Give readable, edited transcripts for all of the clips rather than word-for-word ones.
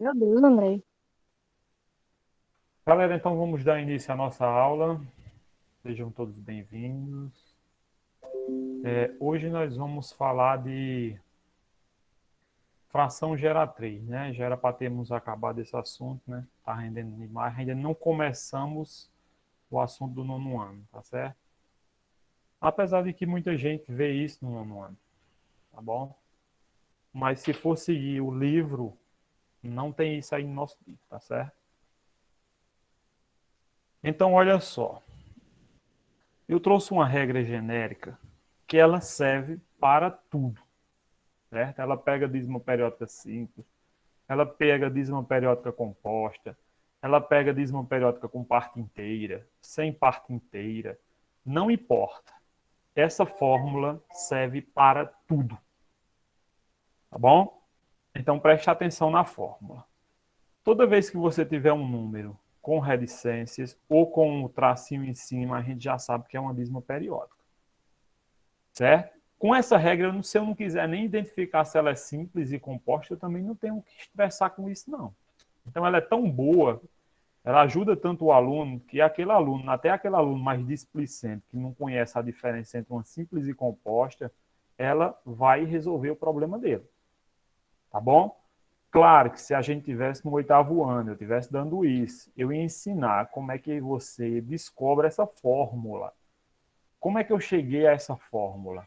Meu Deus, Andrei. Galera, então vamos dar início à nossa aula. Sejam todos bem-vindos. Hoje nós vamos falar de fração geratriz, né? Já era para termos acabado esse assunto, né? Tá rendendo demais. Ainda não começamos o assunto do nono ano, tá certo? Apesar de que muita gente vê isso no nono ano, tá bom? Mas se for seguir o livro, não tem isso aí no nosso livro, tá certo? Então, olha só. Eu trouxe uma regra genérica que ela serve para tudo. Certo? Ela pega dízima periódica simples, ela pega dízima periódica composta, ela pega dízima periódica com parte inteira, sem parte inteira, não importa. Essa fórmula serve para tudo, tá bom? Então preste atenção na fórmula. Toda vez que você tiver um número com reticências ou com um tracinho em cima, a gente já sabe que é uma dízima periódica, certo? Com essa regra, se eu não quiser nem identificar se ela é simples e composta, eu também não tenho que estressar com isso, não. Então, ela é tão boa, ela ajuda tanto o aluno, que aquele aluno, até aquele aluno mais displicente, que não conhece a diferença entre uma simples e composta, ela vai resolver o problema dele. Tá bom? Claro que se a gente tivesse no oitavo ano, eu estivesse dando isso, eu ia ensinar como é que você descobre essa fórmula. Como é que eu cheguei a essa fórmula?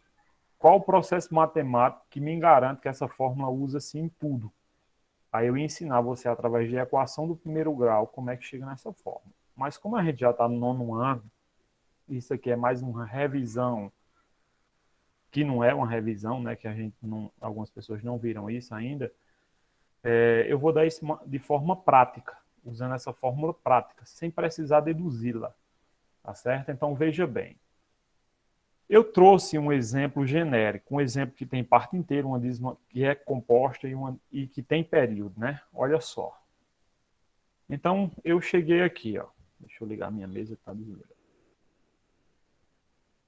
Qual o processo matemático que me garante que essa fórmula usa-se em tudo? Aí eu ia ensinar você, através de equação do primeiro grau, como é que chega nessa fórmula. Mas como a gente já está no nono ano, isso aqui é mais uma revisão, que não é uma revisão, né, que a gente não, algumas pessoas não viram isso ainda, eu vou dar isso de forma prática, usando essa fórmula prática, sem precisar deduzi-la, tá certo? Então veja bem, eu trouxe um exemplo genérico, um exemplo que tem parte inteira, uma dízima que é composta e que tem período, né? Olha só. Então, eu cheguei aqui, ó. Deixa eu ligar minha mesa que está desligada.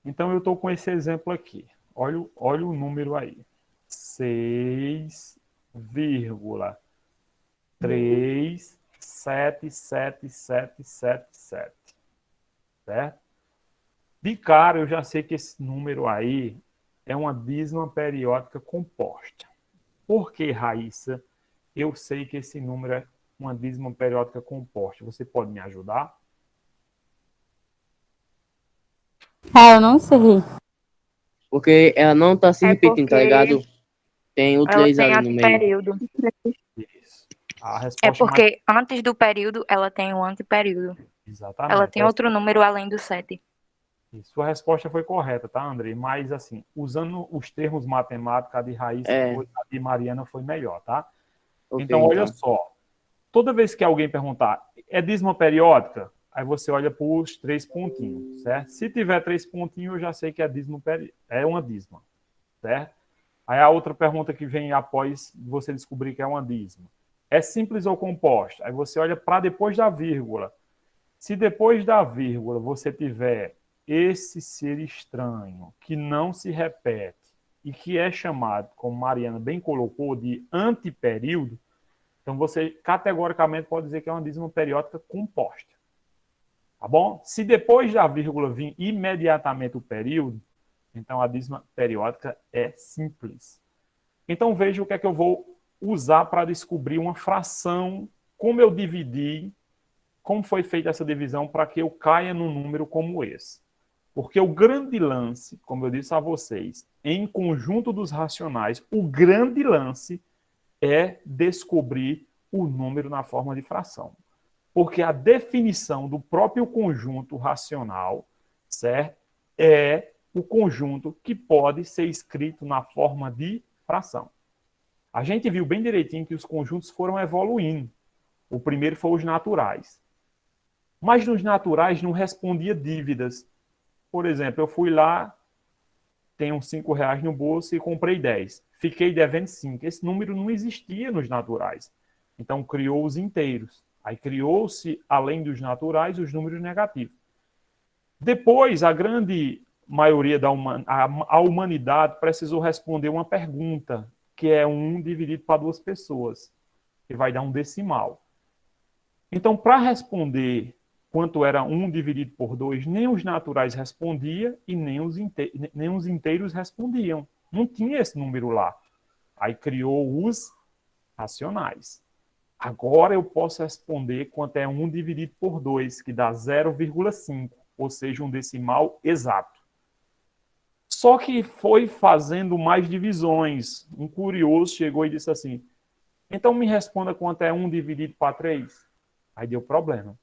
Então, eu estou com esse exemplo aqui. Olha o número aí. 6,37777, certo? De cara, eu já sei que esse número aí é uma dízima periódica composta. Por que, Raíssa, eu sei que esse número é uma dízima periódica composta? Você pode me ajudar? Ah, eu não sei. Porque ela não tá se É repetindo, tá porque ligado? Tem o ela 3 tem ali no meio. antiperíodo. Isso. A É resposta mais. porque antes do período ela tem um antiperíodo. Ela Exatamente. tem outro número além do 7. Sua resposta foi correta, tá, André? Mas, assim, usando os termos matemáticos, a de Raíssa É, foi, a de Mariana foi melhor, tá? ok, Então, olha então. só. Toda vez que alguém perguntar, é dízima periódica? Aí você olha para os três pontinhos, certo? Se tiver três pontinhos, eu já sei que é, é uma dízima, certo? Aí a outra pergunta que vem após você descobrir que é uma dízima. É simples ou composta? Aí você olha para depois da vírgula. Se depois da vírgula você tiver esse ser estranho que não se repete e que é chamado, como Mariana bem colocou, de antiperíodo, então você categoricamente pode dizer que é uma dízima periódica composta. Tá bom? Se depois da vírgula vir imediatamente o período, então a dízima periódica é simples. Então veja o que é que eu vou usar para descobrir uma fração, como eu dividi, como foi feita essa divisão para que eu caia num número como esse. Porque o grande lance, como eu disse a vocês, em conjunto dos racionais, o grande lance é descobrir o número na forma de fração. Porque a definição do próprio conjunto racional, certo? É o conjunto que pode ser escrito na forma de fração. A gente viu bem direitinho que os conjuntos foram evoluindo. O primeiro foi os naturais. Mas nos naturais não respondia dívidas. Por exemplo, eu fui lá, tenho 5 reais no bolso e comprei 10. Fiquei devendo 5. Esse número não existia nos naturais. Então criou os inteiros. Aí criou-se, além dos naturais, os números negativos. Depois, a grande maioria a humanidade precisou responder uma pergunta, que é 1 dividido para duas pessoas. que vai dar um decimal. Então, para responder quanto era 1 dividido por 2, nem os naturais respondiam e nem os inteiros respondiam. Não tinha esse número lá. Aí criou os racionais. Agora eu posso responder quanto é 1 dividido por 2, que dá 0,5, ou seja, um decimal exato. Só que foi fazendo mais divisões. Um curioso chegou e disse assim, então me responda quanto é 1 dividido para 3. Aí deu problema,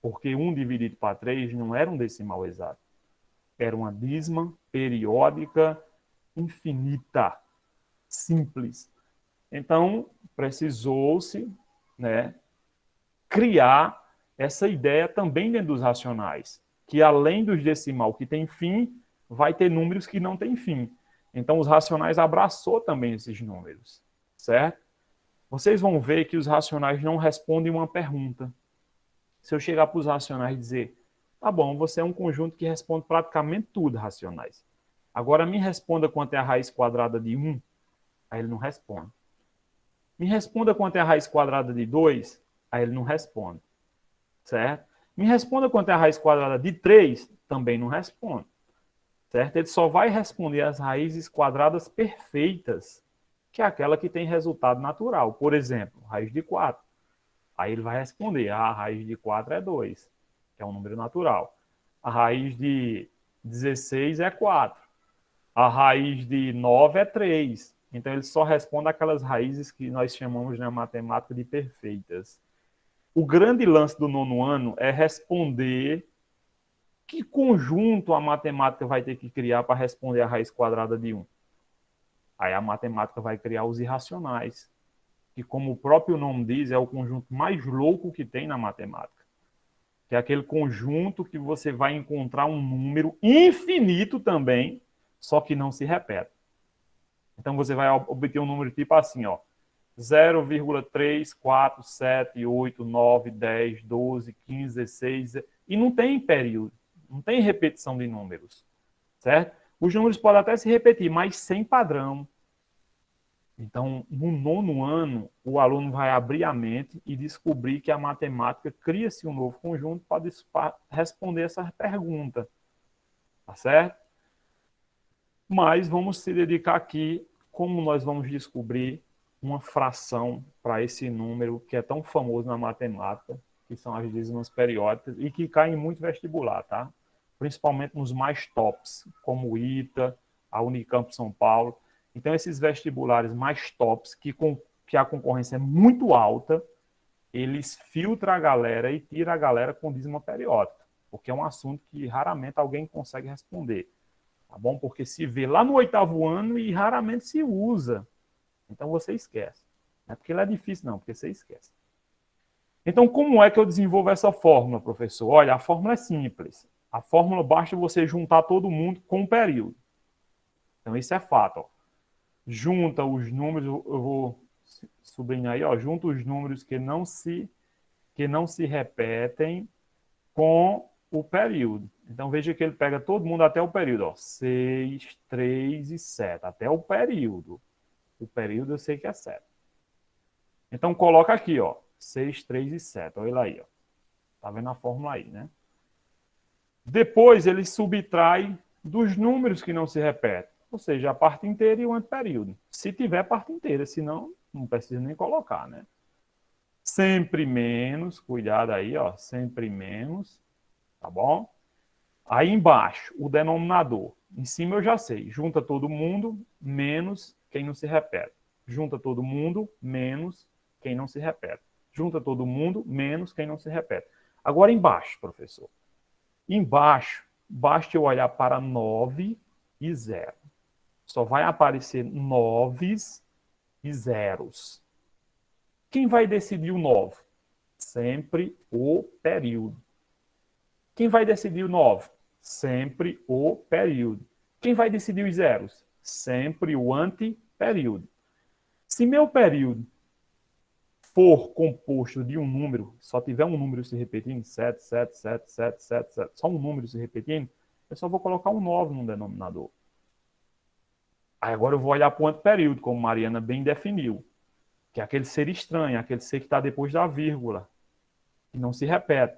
porque 1 dividido para 3 não era um decimal exato. Era uma dízima periódica infinita, simples. Então, precisou-se, né, criar essa ideia também dentro dos racionais, que além dos decimal que tem fim, vai ter números que não têm fim. Então, os racionais abraçou também esses números, certo? Vocês vão ver que os racionais não respondem uma pergunta. Se eu chegar para os racionais e dizer, tá bom, você é um conjunto que responde praticamente tudo, racionais. Agora me responda quanto é a raiz quadrada de 1. Aí ele não responde. Me responda quanto é a raiz quadrada de 2. Aí ele não responde. Certo? Me responda quanto é a raiz quadrada de 3. Também não responde. Certo? Ele só vai responder as raízes quadradas perfeitas, que é aquela que tem resultado natural. Por exemplo, raiz de 4. Aí ele vai responder, a raiz de 4 é 2, que é um número natural. A raiz de 16 é 4. A raiz de 9 é 3. Então ele só responde aquelas raízes que nós chamamos na matemática de perfeitas. O grande lance do 9º ano é responder que conjunto a matemática vai ter que criar para responder a raiz quadrada de 1. Aí a matemática vai criar os irracionais, que, como o próprio nome diz, é o conjunto mais louco que tem na matemática. Que é aquele conjunto que você vai encontrar um número infinito também, só que não se repete. Então você vai obter um número tipo assim, ó, 0,3, 4, 7, 8, 9, 10, 12, 15, 16, e não tem período, não tem repetição de números, certo? Os números podem até se repetir, mas sem padrão. Então, no 9º ano, o aluno vai abrir a mente e descobrir que a matemática cria-se um novo conjunto para responder essa pergunta. Tá certo? Mas vamos se dedicar aqui, como nós vamos descobrir uma fração para esse número que é tão famoso na matemática, que são as dízimas periódicas, e que cai em muito vestibular, tá? Principalmente nos mais tops, como o ITA, a Unicamp São Paulo. Então, esses vestibulares mais tops, que a concorrência é muito alta, eles filtram a galera e tiram a galera com dízima periódica, porque é um assunto que raramente alguém consegue responder, tá bom? Porque se vê lá no 8º ano e raramente se usa. Então, você esquece. Não é porque ele é difícil, não, porque você esquece. Então, como é que eu desenvolvo essa fórmula, professor? Olha, a fórmula é simples. A fórmula basta você juntar todo mundo com um período. Então, isso é fato, ó. Junta os números, eu vou sublinhar aí, ó, junta os números que não se repetem com o período. Então, veja que ele pega todo mundo até o período, ó, 6, 3 e 7, até o período. O período eu sei que é 7. Então, coloca aqui, ó, 6, 3 e 7, olha aí, ó. Tá vendo a fórmula aí, né? Depois, ele subtrai dos números que não se repetem. Ou seja, a parte inteira e o anteperíodo. Se tiver parte inteira, senão não precisa nem colocar, né? Sempre menos, cuidado aí, ó, sempre menos, tá bom? Aí embaixo, o denominador. Em cima eu já sei, junta todo mundo, menos quem não se repete. Junta todo mundo, menos quem não se repete. Junta todo mundo, menos quem não se repete. Agora embaixo, professor. Embaixo, basta eu olhar para 9 e 0. Só vai aparecer 9 e zeros. Quem vai decidir o 9? Sempre o período. Quem vai decidir o 9? Sempre o período. Quem vai decidir os zeros? Sempre o anteperíodo. Se meu período for composto de um número, só tiver um número se repetindo, 7, 7, 7, 7, 7, 7, só um número se repetindo, eu só vou colocar um 9 no denominador. Aí agora eu vou olhar para o anteperíodo, como Mariana bem definiu. que é aquele ser estranho, aquele ser que está depois da vírgula, que não se repete.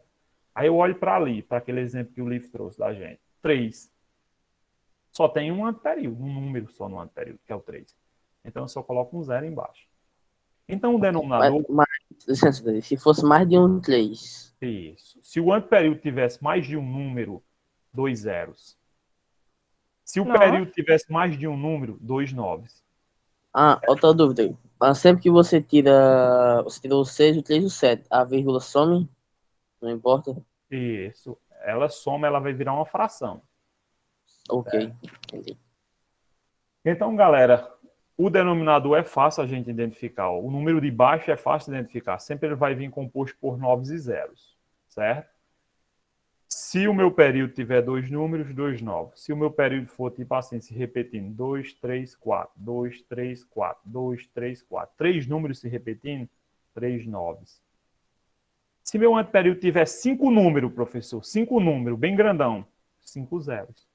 Aí eu olho para ali, para aquele exemplo que o livro trouxe da gente. 3. Só tem um anteperíodo, um número só no anteperíodo, que é o 3. Então eu só coloco um 0 embaixo. Então o denominador... Licença, se fosse mais de um 3. Isso. Se o anteperíodo tivesse mais de um número, 2 zeros. Se o Nossa. período tivesse mais de um número, 2 noves. Outra dúvida aí. Sempre que você tirou o 6, o 3 e o 7, a vírgula some? Não importa? Isso. Ela soma, ela vai virar uma fração. Ok, entendi. Então, galera, o denominador é fácil a gente identificar. O número de baixo é fácil de identificar. Sempre ele vai vir composto por noves e zeros, certo? Se o meu período tiver 2 números, 2 novos. Se o meu período for tipo assim, se repetindo, 2, 3, 4, 2, 3, 4, 2, 3, 4. 3 números se repetindo, 3 noves. Se meu anteperíodo tiver 5 números, professor, 5 números, bem grandão, 5 zeros.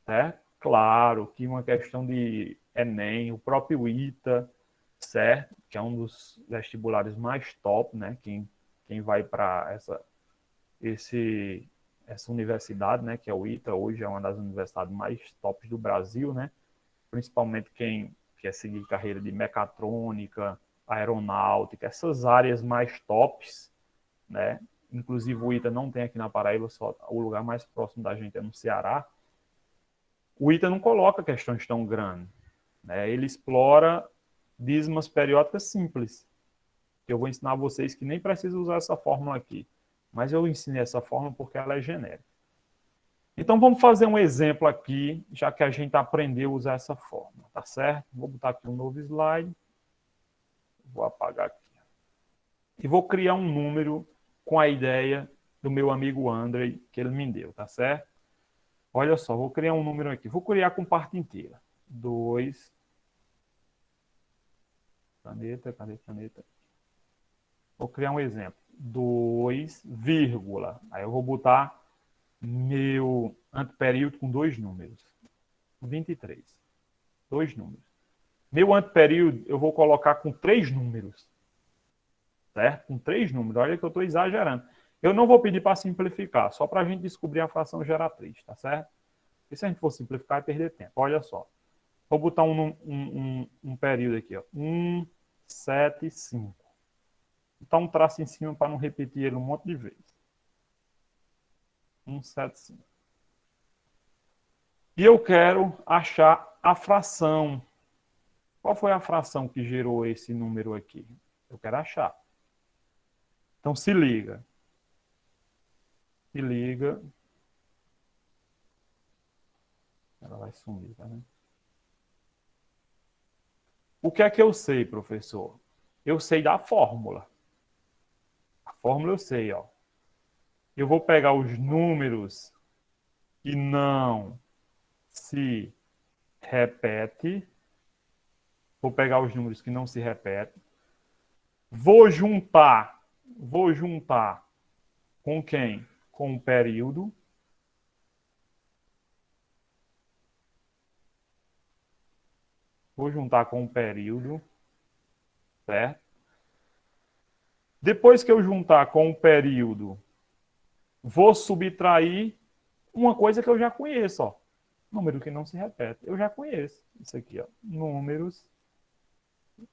Certo? Claro que uma questão de Enem, o próprio ITA, certo? Que é um dos vestibulares mais top, né? Quem vai para essa universidade, né? Que é o ITA, hoje é uma das universidades mais tops do Brasil, né? Principalmente quem quer seguir carreira de mecatrônica, aeronáutica, essas áreas mais tops, né? Inclusive o ITA não tem aqui na Paraíba, só o lugar mais próximo da gente é no Ceará. O ITA não coloca questões tão grandes, né? Ele explora dízimas periódicas simples. Eu vou ensinar a vocês que nem precisa usar essa fórmula aqui, mas eu ensinei essa fórmula porque ela é genérica. Então vamos fazer um exemplo aqui, já que a gente aprendeu a usar essa fórmula, tá certo? Vou botar aqui um novo slide, vou apagar aqui. E vou criar um número com a ideia do meu amigo Andrei, que ele me deu, tá certo? Olha só, vou criar um número aqui. Vou criar com parte inteira. 2. Caneta. Vou criar um exemplo. 2, vírgula. Aí eu vou botar meu anteperíodo com 2 números. 23. 2 números. Meu anteperíodo eu vou colocar com 3 números. Certo? Com 3 números. Olha que eu estou exagerando. Eu não vou pedir para simplificar, só para a gente descobrir a fração geratriz, tá certo? E se a gente for simplificar, é perder tempo. Olha só. Vou botar um período aqui, ó. 1, 7, 5. Vou botar um traço em cima para não repetir ele um monte de vezes. 1, 7, 5. E eu quero achar a fração. Qual foi a fração que gerou esse número aqui? Eu quero achar. Então se liga. Se liga. Ela vai sumir, tá vendo? O que é que eu sei, professor? Eu sei da fórmula. A fórmula eu sei, ó. Eu vou pegar os números que não se repete. Vou pegar os números que não se repetem. Vou juntar com quem? Com o período. Vou juntar com o período, certo? Depois que eu juntar com o período, vou subtrair uma coisa que eu já conheço, ó. Número que não se repete. Eu já conheço. Isso aqui, ó. Números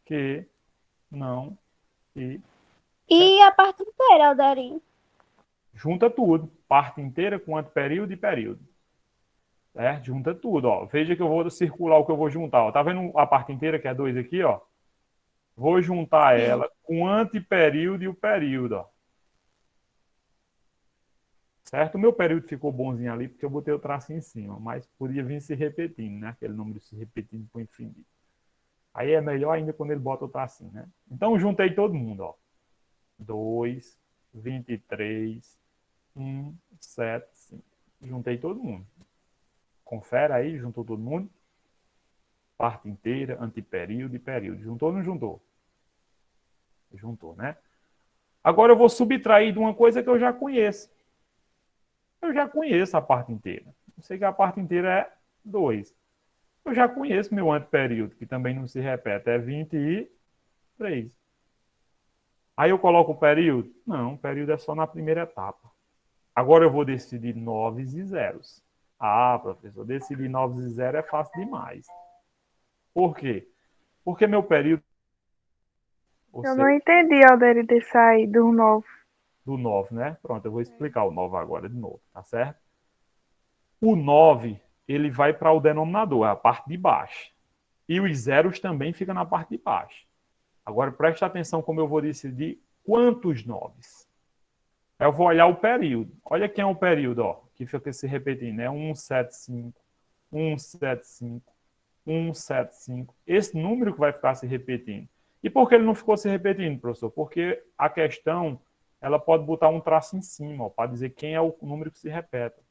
que não se... E a parte inteira, Aldari? Junta tudo. Parte inteira com anteperíodo e período. Certo? Junta tudo, ó. Veja que eu vou circular o que eu vou juntar, ó. Tá vendo a parte inteira, que é 2 aqui, ó? Vou juntar ela com o anteperíodo e o período, ó. Certo? O meu período ficou bonzinho ali porque eu botei o traço em cima, mas podia vir se repetindo, né? Aquele número se repetindo por infinito. Aí é melhor ainda quando ele bota o tracinho, né? Então juntei todo mundo, ó. 2, 23, 1, 7, 5. Juntei todo mundo. Confere aí, juntou todo mundo. Parte inteira, anteperíodo e período. Juntou ou não juntou? Juntou, né? Agora eu vou subtrair de uma coisa que eu já conheço. Eu já conheço a parte inteira. Eu sei que a parte inteira é 2. Eu já conheço meu anteperíodo, que também não se repete. É 23. 3. Aí eu coloco o período? Não, o período é só na primeira etapa. Agora eu vou decidir noves e zeros. Ah, professor, decidir noves e zeros é fácil demais. Por quê? Porque meu período, ou Eu seja, não entendi, Alderi, desse aí, do novo. do 9, né? Pronto, eu vou explicar o 9 agora de novo, tá certo? O 9, ele vai para o denominador, é a parte de baixo. E os zeros também ficam na parte de baixo. Agora, preste atenção como eu vou decidir quantos 9. Eu vou olhar o período. Olha quem é o período, ó, que fica se repetindo. É 175, 175, 175. Esse número que vai ficar se repetindo. E por que ele não ficou se repetindo, professor? Porque a questão, ela pode botar um traço em cima, para dizer quem é o número que se repete.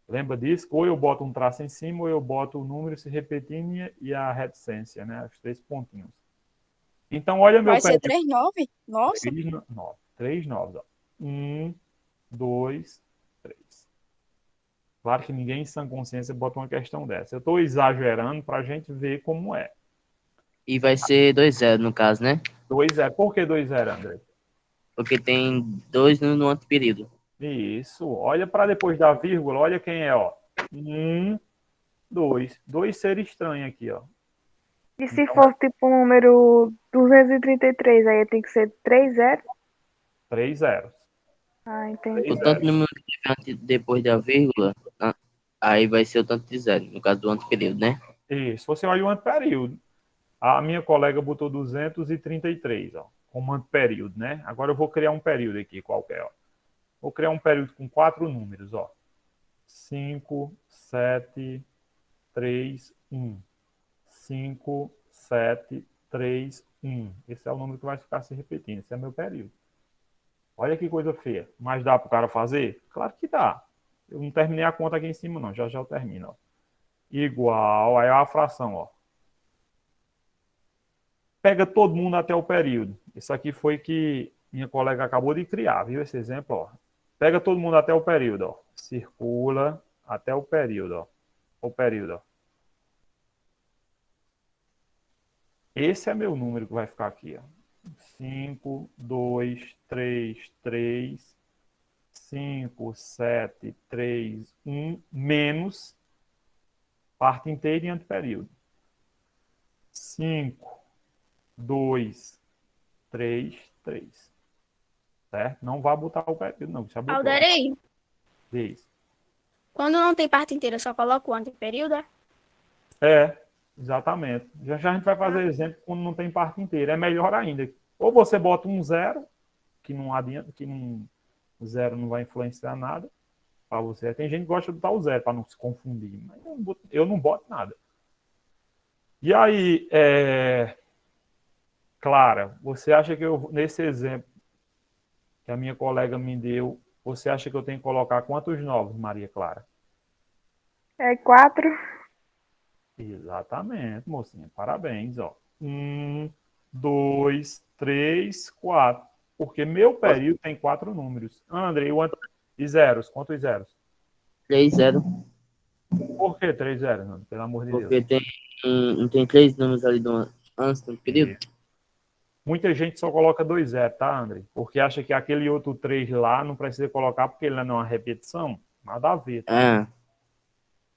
Lembra disso? Ou eu boto um traço em cima, ou eu boto o número se repetindo e a reticência, né? Os 3 pontinhos. Então, olha meu Vai ser período. 3,9? Nossa. 3 9, ó. 1, 2, 3. Claro que ninguém em sã consciência bota uma questão dessa. Eu estou exagerando para a gente ver como é. E vai ser 2-0 no caso, né? 2 0. Por que 2 0, André? Porque tem 2 no anteperíodo. Isso. Olha para depois da vírgula. Olha quem é, ó. 1, 2. 2 seres estranhos aqui, ó. E se for tipo o número 233, aí tem que ser 30? 3 zeros. Ah, 3 entendi. O tanto de zeros. número que tiver depois da vírgula, aí vai ser o tanto de zero, no caso do anteperíodo, né? Isso. Você olha o anteperíodo. A minha colega botou 233, ó, como anteperíodo, né? Agora eu vou criar um período aqui qualquer, ó. Vou criar um período com 4 números, ó. 5, 7, 3, 1. 5, 7, 3, 1. Esse é o número que vai ficar se repetindo. Esse é meu período. Olha que coisa feia. Mas dá para o cara fazer? Claro que dá. Eu não terminei a conta aqui em cima, não. Já já eu termino, ó. Igual, aí é a fração, ó. Pega todo mundo até o período. Isso aqui foi que minha colega acabou de criar, viu? Esse exemplo, ó. Pega todo mundo até o período, ó. Circula até o período, ó. O período, ó. Esse é meu número que vai ficar aqui, ó. 5, 2, 3, 3, 5, 7, 3, 1, menos parte inteira e anteperíodo. 5, 2, 3, 3. Certo? Não vai botar o período, não. Já botou. Alderei, Diz. quando não tem parte inteira, só coloca o anteperíodo, é? É, exatamente. Já já a gente vai fazer exemplo quando não tem parte inteira. É melhor ainda. Ou você bota um zero, que não adianta, o zero não vai influenciar nada para você. Tem gente que gosta de botar o zero para não se confundir, mas eu não boto nada. E aí, Clara, você acha que eu, nesse exemplo que a minha colega me deu, você acha que eu tenho que colocar quantos novos, Maria Clara? É 4. Exatamente, mocinha. Parabéns, ó. 1, 2, 3, 4. Porque meu período tem 4 números. André, e zeros? Quantos zeros? 3-0, Por que 3 zeros, André? Pelo amor de Deus. porque não tem 3 números ali antes do período. Muita gente só coloca 2 zeros, tá, André? Porque acha que aquele outro 3 lá não precisa colocar porque ele não é uma repetição. Nada a ver, tá? Ah,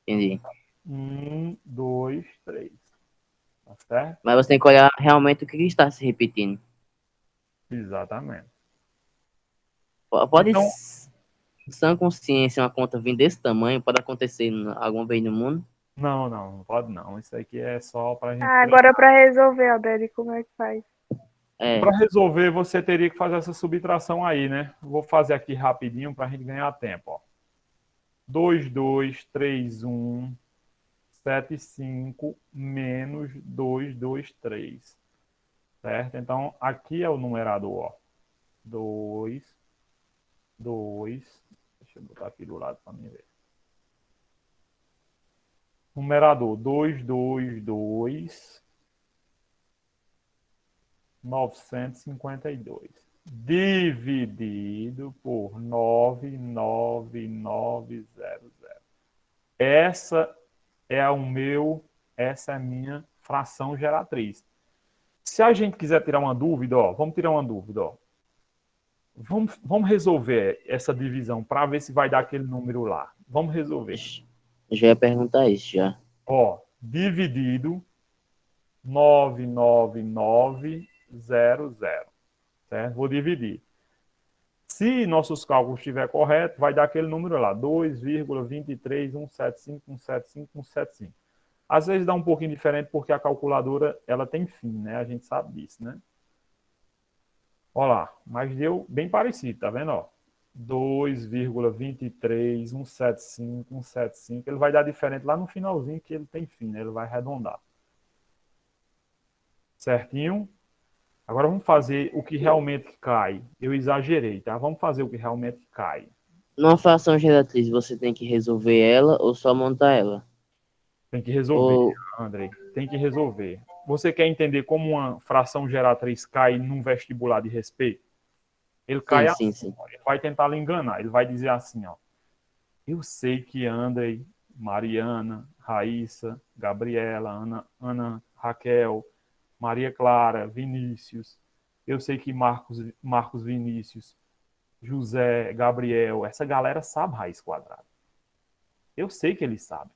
entendi. 1, 2, 3. Tá certo? Mas você tem que olhar realmente o que está se repetindo. Exatamente. Pode, Então, sã consciência, uma conta vir desse tamanho, pode acontecer alguma vez no mundo. não pode não. Isso aqui é só pra gente. Ah, agora pra resolver, Alderi, como é que faz? É, Para resolver, você teria que fazer essa subtração aí, né? Vou fazer aqui rapidinho para a gente ganhar tempo. Ó. 2, 2, 3, 1, 7, 5, menos 2, 2, 3. Certo? Então, aqui é o numerador. Ó. 2, 2. Deixa eu botar aqui do lado para mim ver. Numerador 2, 2, 2. 952 dividido por 99900. Essa é a minha fração geratriz. Se a gente quiser tirar uma dúvida, ó, vamos tirar uma dúvida, ó. Vamos resolver essa divisão para ver se vai dar aquele número lá. Vamos resolver. Eu já ia perguntar isso já. Ó, dividido 99900, certo? Vou dividir. Se nossos cálculos estiverem corretos, vai dar aquele número lá, 2,23175, Às vezes dá um pouquinho diferente porque a calculadora ela tem fim, né? A gente sabe disso, né? Olha lá, mas deu bem parecido, tá vendo? Ó? 2,23175, ele vai dar diferente lá no finalzinho que ele tem fim, né? Ele vai arredondar. Certinho? Agora vamos fazer o que realmente cai. Eu exagerei, tá? Vamos fazer o que realmente cai. Numa fração geratriz, você tem que resolver ela ou só montar ela? Tem que resolver, Ou... Andrei. Tem que resolver. Você quer entender como uma fração geratriz cai num vestibular de respeito? Ele cai Sim, assim, sim. ó. Ele vai tentar lhe enganar. Ele vai dizer assim, ó. Eu sei que Andrei, Mariana, Raíssa, Gabriela, Ana Raquel, Maria Clara, Vinícius. Eu sei que Marcos Vinícius, José, Gabriel, essa galera sabe raiz quadrada. Eu sei que eles sabem.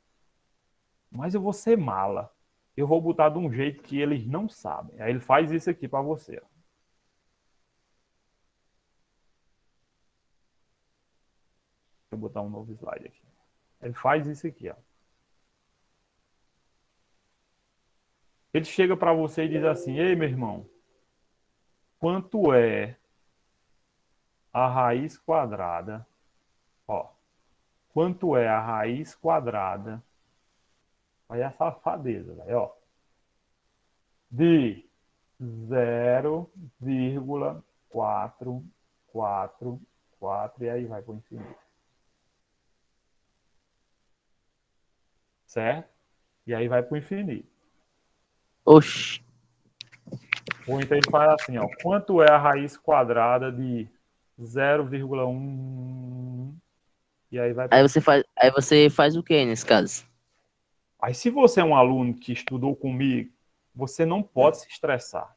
Mas eu vou ser mala. Eu vou botar de um jeito que eles não sabem. Aí ele faz isso aqui para você. Ó. Deixa eu botar um novo slide aqui. Ele faz isso aqui. Ó. Ele chega para você e diz assim, ei, meu irmão, quanto é a raiz quadrada? Ó, quanto é a raiz quadrada? Olha a safadeza, velho, ó. De 0,444 e aí vai para o infinito. Certo? E aí vai para o infinito. Oxi. Ou então ele faz assim, ó. Quanto é a raiz quadrada de 0,1? E aí vai para... Aí você faz o que nesse caso? Aí se você é um aluno que estudou comigo, você não pode se estressar.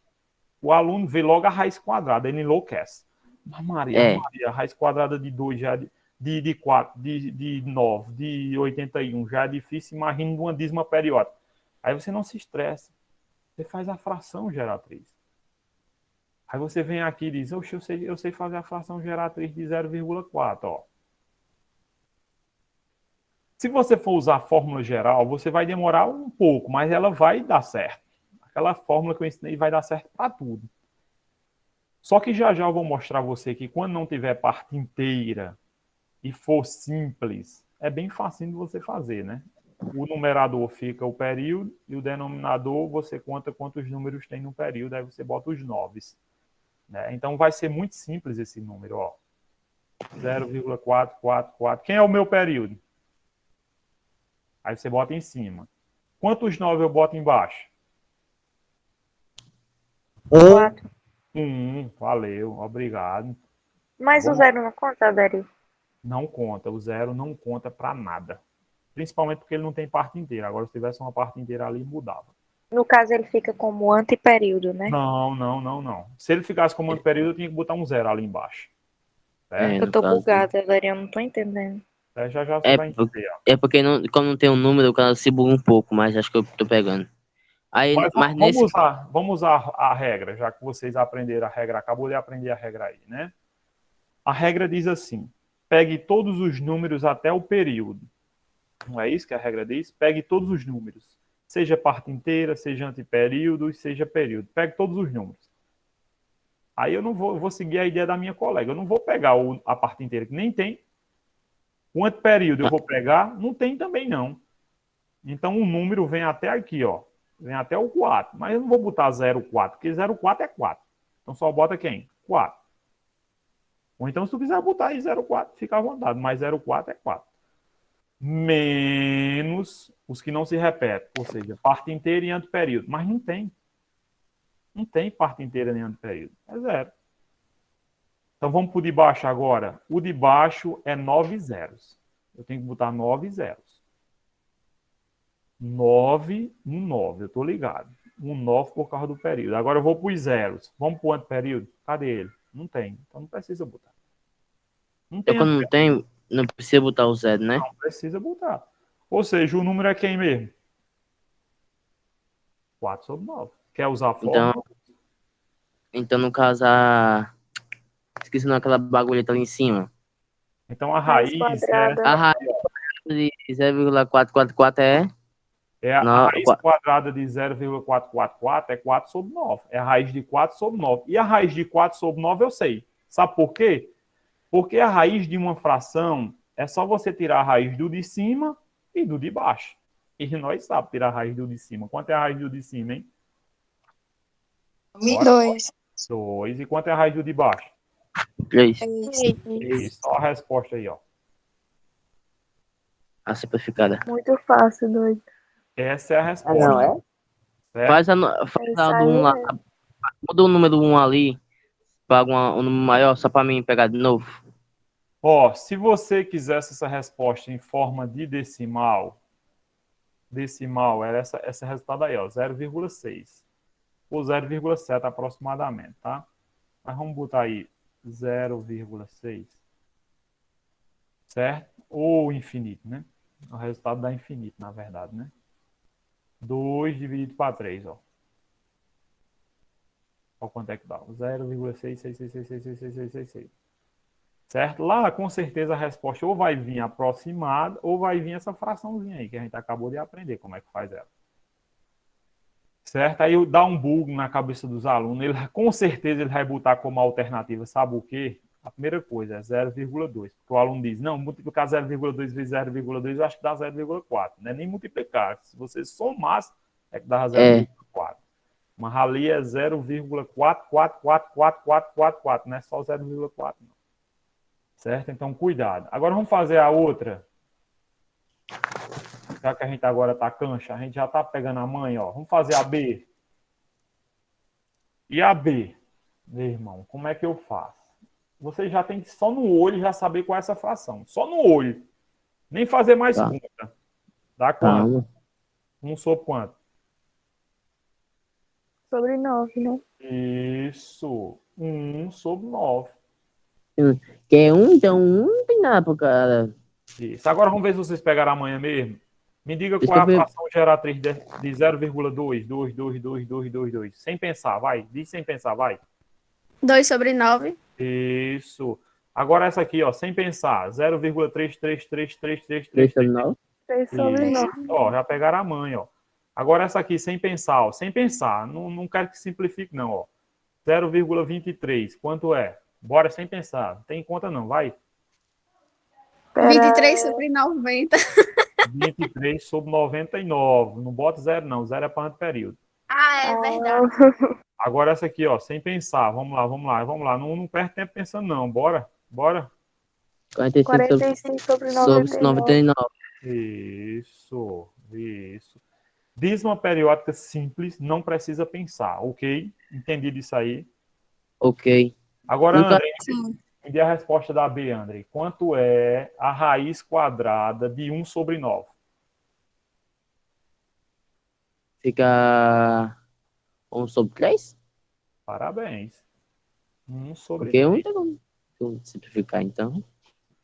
O aluno vê logo a raiz quadrada, ele enlouquece. Mas Maria, a raiz quadrada de 2 já de 4, de 9, de 81 já é difícil, imagina uma dízima periódica. Aí você não se estressa. Você faz a fração geratriz. Aí você vem aqui e diz, oxe, eu sei fazer a fração geratriz de 0,4, ó. Se você for usar a fórmula geral, você vai demorar um pouco, mas ela vai dar certo. Aquela fórmula que eu ensinei vai dar certo para tudo. Só que já já eu vou mostrar a você que quando não tiver parte inteira e for simples, é bem facinho de você fazer, né? O numerador fica o período e o denominador você conta quantos números tem no período, aí você bota os 9. Né? Então vai ser muito simples esse número, ó. 0,444. Quem é o meu período? Aí você bota em cima. Quantos 9 eu boto embaixo? 4. Valeu, obrigado. Mas o zero não conta, Dari? Não conta, o zero não conta para nada. Principalmente porque ele não tem parte inteira. Agora, se tivesse uma parte inteira ali, mudava. No caso, ele fica como antiperíodo, né? Não. Se ele ficasse como antiperíodo, eu tinha que botar um zero ali embaixo. Certo? Eu tô bugada, Dari, eu não tô entendendo. Já você vai entender. Ó. É porque como não tem um número, o cara se buga um pouco, mas acho que eu tô pegando. Aí, Vamos usar a regra, já que vocês aprenderam a regra, acabou de aprender a regra aí, né? A regra diz assim, pegue todos os números até o período. Não é isso que a regra diz? Pegue todos os números. Seja parte inteira, seja antiperíodo, seja período. Pegue todos os números. Aí eu vou seguir a ideia da minha colega. Eu não vou pegar a parte inteira, que nem tem. O antiperíodo eu vou pegar, não tem também não. Então o número vem até aqui, ó. Vem até o 4. Mas eu não vou botar 0,4, porque 0,4 é 4. Então só bota quem? 4. Ou então se tu quiser botar aí 0,4, fica à vontade. Mas 0,4 é 4. Menos os que não se repetem. Ou seja, parte inteira e antiperíodo. Mas não tem. Não tem parte inteira nem antiperíodo. É 0. Então vamos para o de baixo agora. O de baixo é 9 zeros. Eu tenho que botar 9 zeros. 9, 1, 9. Eu estou ligado. um 9 por causa do período. Agora eu vou para os zeros. Vamos para o anteperíodo? Cadê ele? Não tem. Então não precisa botar. Não Então, tem quando não tem, não precisa botar o zero, né? não precisa botar. Ou seja, o número é quem mesmo? 4 sobre 9. Quer usar a fórmula? Então, no caso, esqueci aquela bagulheta ali em cima. Então a Raiz raiz quadrada. A raiz de 0,444 é a no- raiz quadrada de 0,444 é 4 sobre 9. É a raiz de 4 sobre 9. E a raiz de 4 sobre 9 eu sei. Sabe por quê? Porque a raiz de uma fração é só você tirar a raiz do de cima e do de baixo. E nós sabemos tirar a raiz do de cima. Quanto é a raiz do de cima, hein? 2. 2. E quanto é a raiz do de baixo? 3. Isso. Só a resposta aí, ó. A simplificada. Muito fácil, doido. Essa é a Ah, resposta. não, é? Certo? Faz a do 1 lá. Isso aí Muda o número 1 ali para um número maior, só para mim pegar de novo. Ó, se você quisesse essa resposta em forma de decimal era esse resultado aí, ó, 0,6 ou 0,7 aproximadamente, tá? Mas vamos botar aí 0,6, certo? Ou infinito, né? O resultado dá infinito, na verdade, né? 2 dividido para 3, ó. Olha quanto é que dá. 0,666666666. Certo? Lá, com certeza, a resposta ou vai vir aproximada ou vai vir essa fraçãozinha aí, que a gente acabou de aprender como é que faz ela. Certo? Aí dá um bug na cabeça dos alunos. Ele, com certeza ele vai botar como alternativa, sabe o quê? A primeira coisa é 0,2. Porque o aluno diz, não, multiplicar 0,2 vezes 0,2 eu acho que dá 0,4. Não é nem multiplicar. Se você somasse, é que dá 0,4. Mas ali é 0,444444, não é só 0,4, não. Certo? Então, cuidado. Agora vamos fazer a outra. Já que a gente agora tá cancha, a gente já tá pegando a manha, ó. Vamos fazer a B. E a B, meu irmão, como é que eu faço? Você já tem que só no olho já saber qual é essa fração. Só no olho. Nem fazer mais Tá. conta. Dá quanto? 1 sobre quanto? sobre 9, né? Isso. 1 sobre 9. Que é 1, então 1 não tem nada pro cara. Isso. Agora vamos ver se vocês pegaram amanhã mesmo. Me diga Deixa qual é eu a ver. fração geratriz de 0,2, 2, 2, 2, 2, 2, 2. Sem pensar, vai. Diz sem pensar, vai. 2 sobre 9. Isso. Agora essa aqui, ó, sem pensar. 0,3333333. 3 sobre 9. 3 sobre 9. Ó, já pegaram a mãe, ó. Agora essa aqui, sem pensar, ó. Sem pensar. Não quero que simplifique, não, ó. 0,23. Quanto é? Bora sem pensar. Não tem conta, não. Vai. 23 sobre 90. 23 sobre 99. Não bota 0, não. 0 é para anteperíodo. Ah, é verdade. Agora essa aqui, ó, sem pensar. Vamos lá, vamos lá, vamos lá. Não perde tempo pensando, não. Bora? Bora? 45 sobre sobre 99. Isso, isso. Dízima periódica simples, não precisa pensar, ok? Entendido isso aí? Ok. Agora, Nunca- André, me dê a resposta da B, André. Quanto é a raiz quadrada de 1 sobre 9? Fica 1 sobre 3? Parabéns. 1 sobre Porque 1 3. tem como simplificar, então.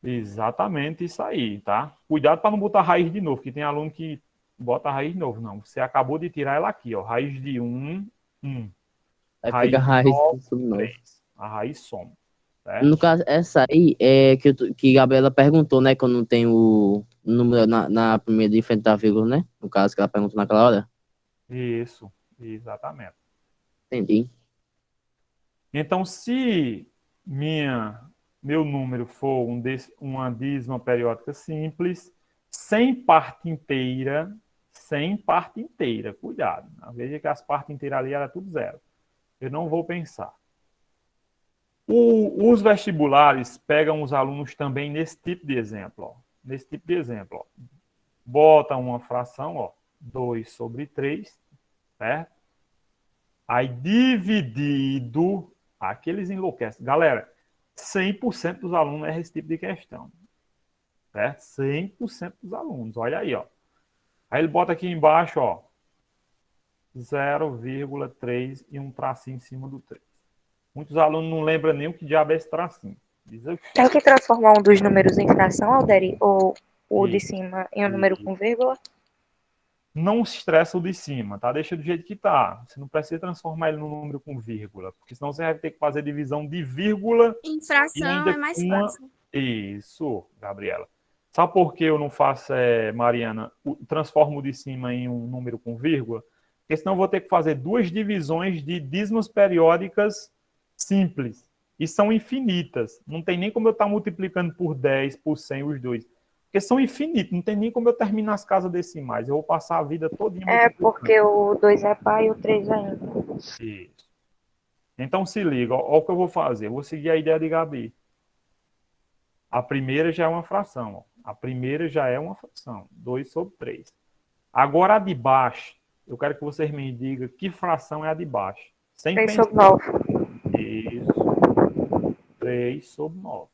Exatamente isso aí, tá? Cuidado para não botar raiz de novo, que tem aluno que bota raiz de novo. Não, você acabou de tirar ela aqui, ó. Raiz de 1, 1. Aí Raiz fica a raiz nove, sobre 9. 3. A raiz soma. Certo? No caso, essa aí é que a Gabriela perguntou, né? Quando não tem o número na primeira de frente da vírgula, né? No caso, que ela perguntou naquela hora. Isso, exatamente. Entendi. Então, se meu número for uma dízima periódica simples, sem parte inteira, cuidado. Veja que as partes inteiras ali era tudo zero. Eu não vou pensar. Os vestibulares pegam os alunos também nesse tipo de exemplo. Ó. Nesse tipo de exemplo. Ó. Bota uma fração, ó, 2 sobre 3, certo? Aí dividido, aqueles enlouquecem. Galera, 100% dos alunos erram esse tipo de questão. Certo? 100% dos alunos. Olha aí, ó. Aí ele bota aqui embaixo, ó. 0,3 e um tracinho em cima do 3. Muitos alunos não lembram nem o que diabo é esse tracinho. Diz aqui. Tem que transformar um dos números em fração, Alderi? Ou o de Isso. cima em um número com vírgula? Não se estressa o de cima, tá? Deixa do jeito que tá. Você não precisa transformar ele num número com vírgula, porque senão você vai ter que fazer divisão de vírgula Em e fração ainda é mais com uma... fácil. Isso, Gabriela. Sabe por que eu não faço, Mariana, transformo o de cima em um número com vírgula? Porque senão eu vou ter que fazer duas divisões de dízimos periódicas simples. E são infinitas. Não tem nem como eu estar multiplicando por 10, por 100 os dois. Porque são infinitos. Não tem nem como eu terminar as casas decimais. Eu vou passar a vida todinha É multiplicando. porque o 2 é par e o 3 é ímpar. Isso. Então se liga. Olha o que eu vou fazer. Eu vou seguir a ideia de Gabi. A primeira já é uma fração. Ó. A primeira já é uma fração. 2 sobre 3. Agora a de baixo. Eu quero que vocês me digam que fração é a de baixo. Sem 3 pensar. sobre 9. Isso. 3 sobre 9.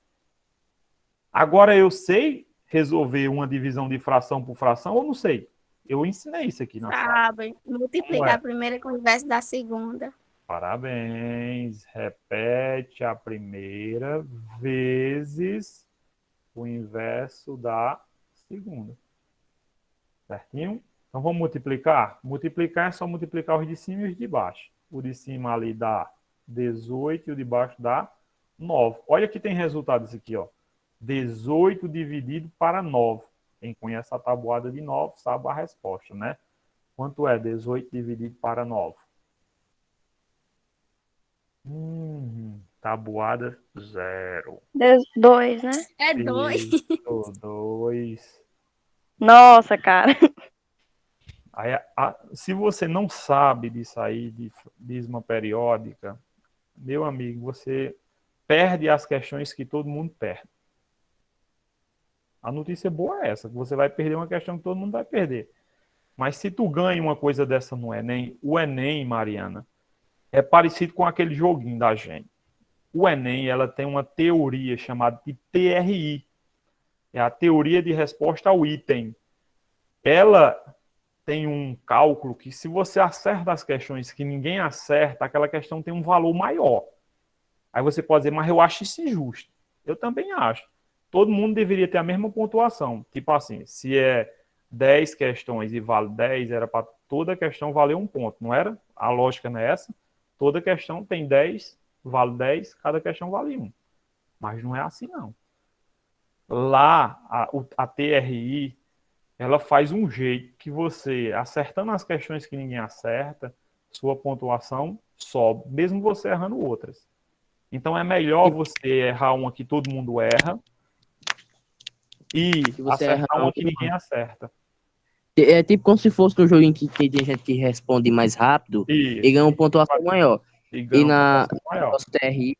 Agora eu sei resolver uma divisão de fração por fração ou não sei? Eu ensinei isso aqui na sala. Sabe? Multiplicar a primeira com o inverso da segunda. Parabéns. Repete a primeira vezes o inverso da segunda. Certinho? Então vamos multiplicar? Multiplicar é só multiplicar os de cima e os de baixo. O de cima ali dá 18 e o de baixo dá 9. Olha que tem resultado isso aqui, ó. 18 dividido para 9. Quem conhece a tabuada de 9 sabe a resposta, né? Quanto é 18 dividido para 9? Tabuada 0. 2, né? É 2. 2. Nossa, cara. Aí, se você não sabe disso aí, de dízima periódica, meu amigo, você perde as questões que todo mundo perde. A notícia boa é essa, que você vai perder uma questão que todo mundo vai perder. Mas se tu ganha uma coisa dessa no Enem, o Enem, Mariana, é parecido com aquele joguinho da gente. O Enem, ela tem uma teoria chamada de TRI. É a teoria de resposta ao item. Ela tem um cálculo que se você acerta as questões que ninguém acerta, aquela questão tem um valor maior. Aí você pode dizer, mas eu acho isso injusto. Eu também acho. Todo mundo deveria ter a mesma pontuação. Tipo assim, se é 10 questões e vale 10, era para toda questão valer um ponto, não era? A lógica não é essa? Toda questão tem 10, vale 10, cada questão vale 1. Mas não é assim, não. Lá, a TRI, ela faz um jeito que você, acertando as questões que ninguém acerta, sua pontuação sobe, mesmo você errando outras. Então é melhor você errar uma que todo mundo erra e você acertar errar uma que ninguém acerta. É tipo como se fosse no joguinho que tem gente que responde mais rápido Isso. e ganha uma pontuação maior. E na nosso TRI,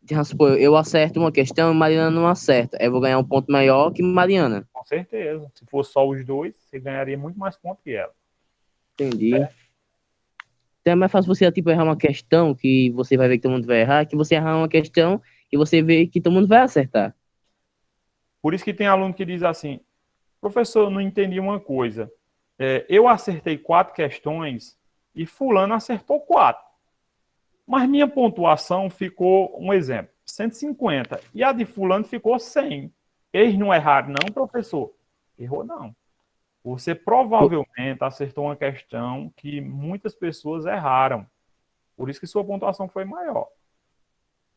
vamos supor, eu acerto uma questão e Mariana não acerta. Eu vou ganhar um ponto maior que Mariana. Com certeza. Se fosse só os dois, você ganharia muito mais pontos que ela. Entendi. Então é mais fácil você tipo, errar uma questão que você vai ver que todo mundo vai errar, que você errar uma questão que você vê que todo mundo vai acertar. Por isso que tem aluno que diz assim, professor, eu não entendi uma coisa. Eu acertei 4 questões e fulano acertou 4. Mas minha pontuação ficou, um exemplo, 150. E a de fulano ficou 100. Eles não erraram, não, professor? Errou, não. Você provavelmente acertou uma questão que muitas pessoas erraram. Por isso que sua pontuação foi maior.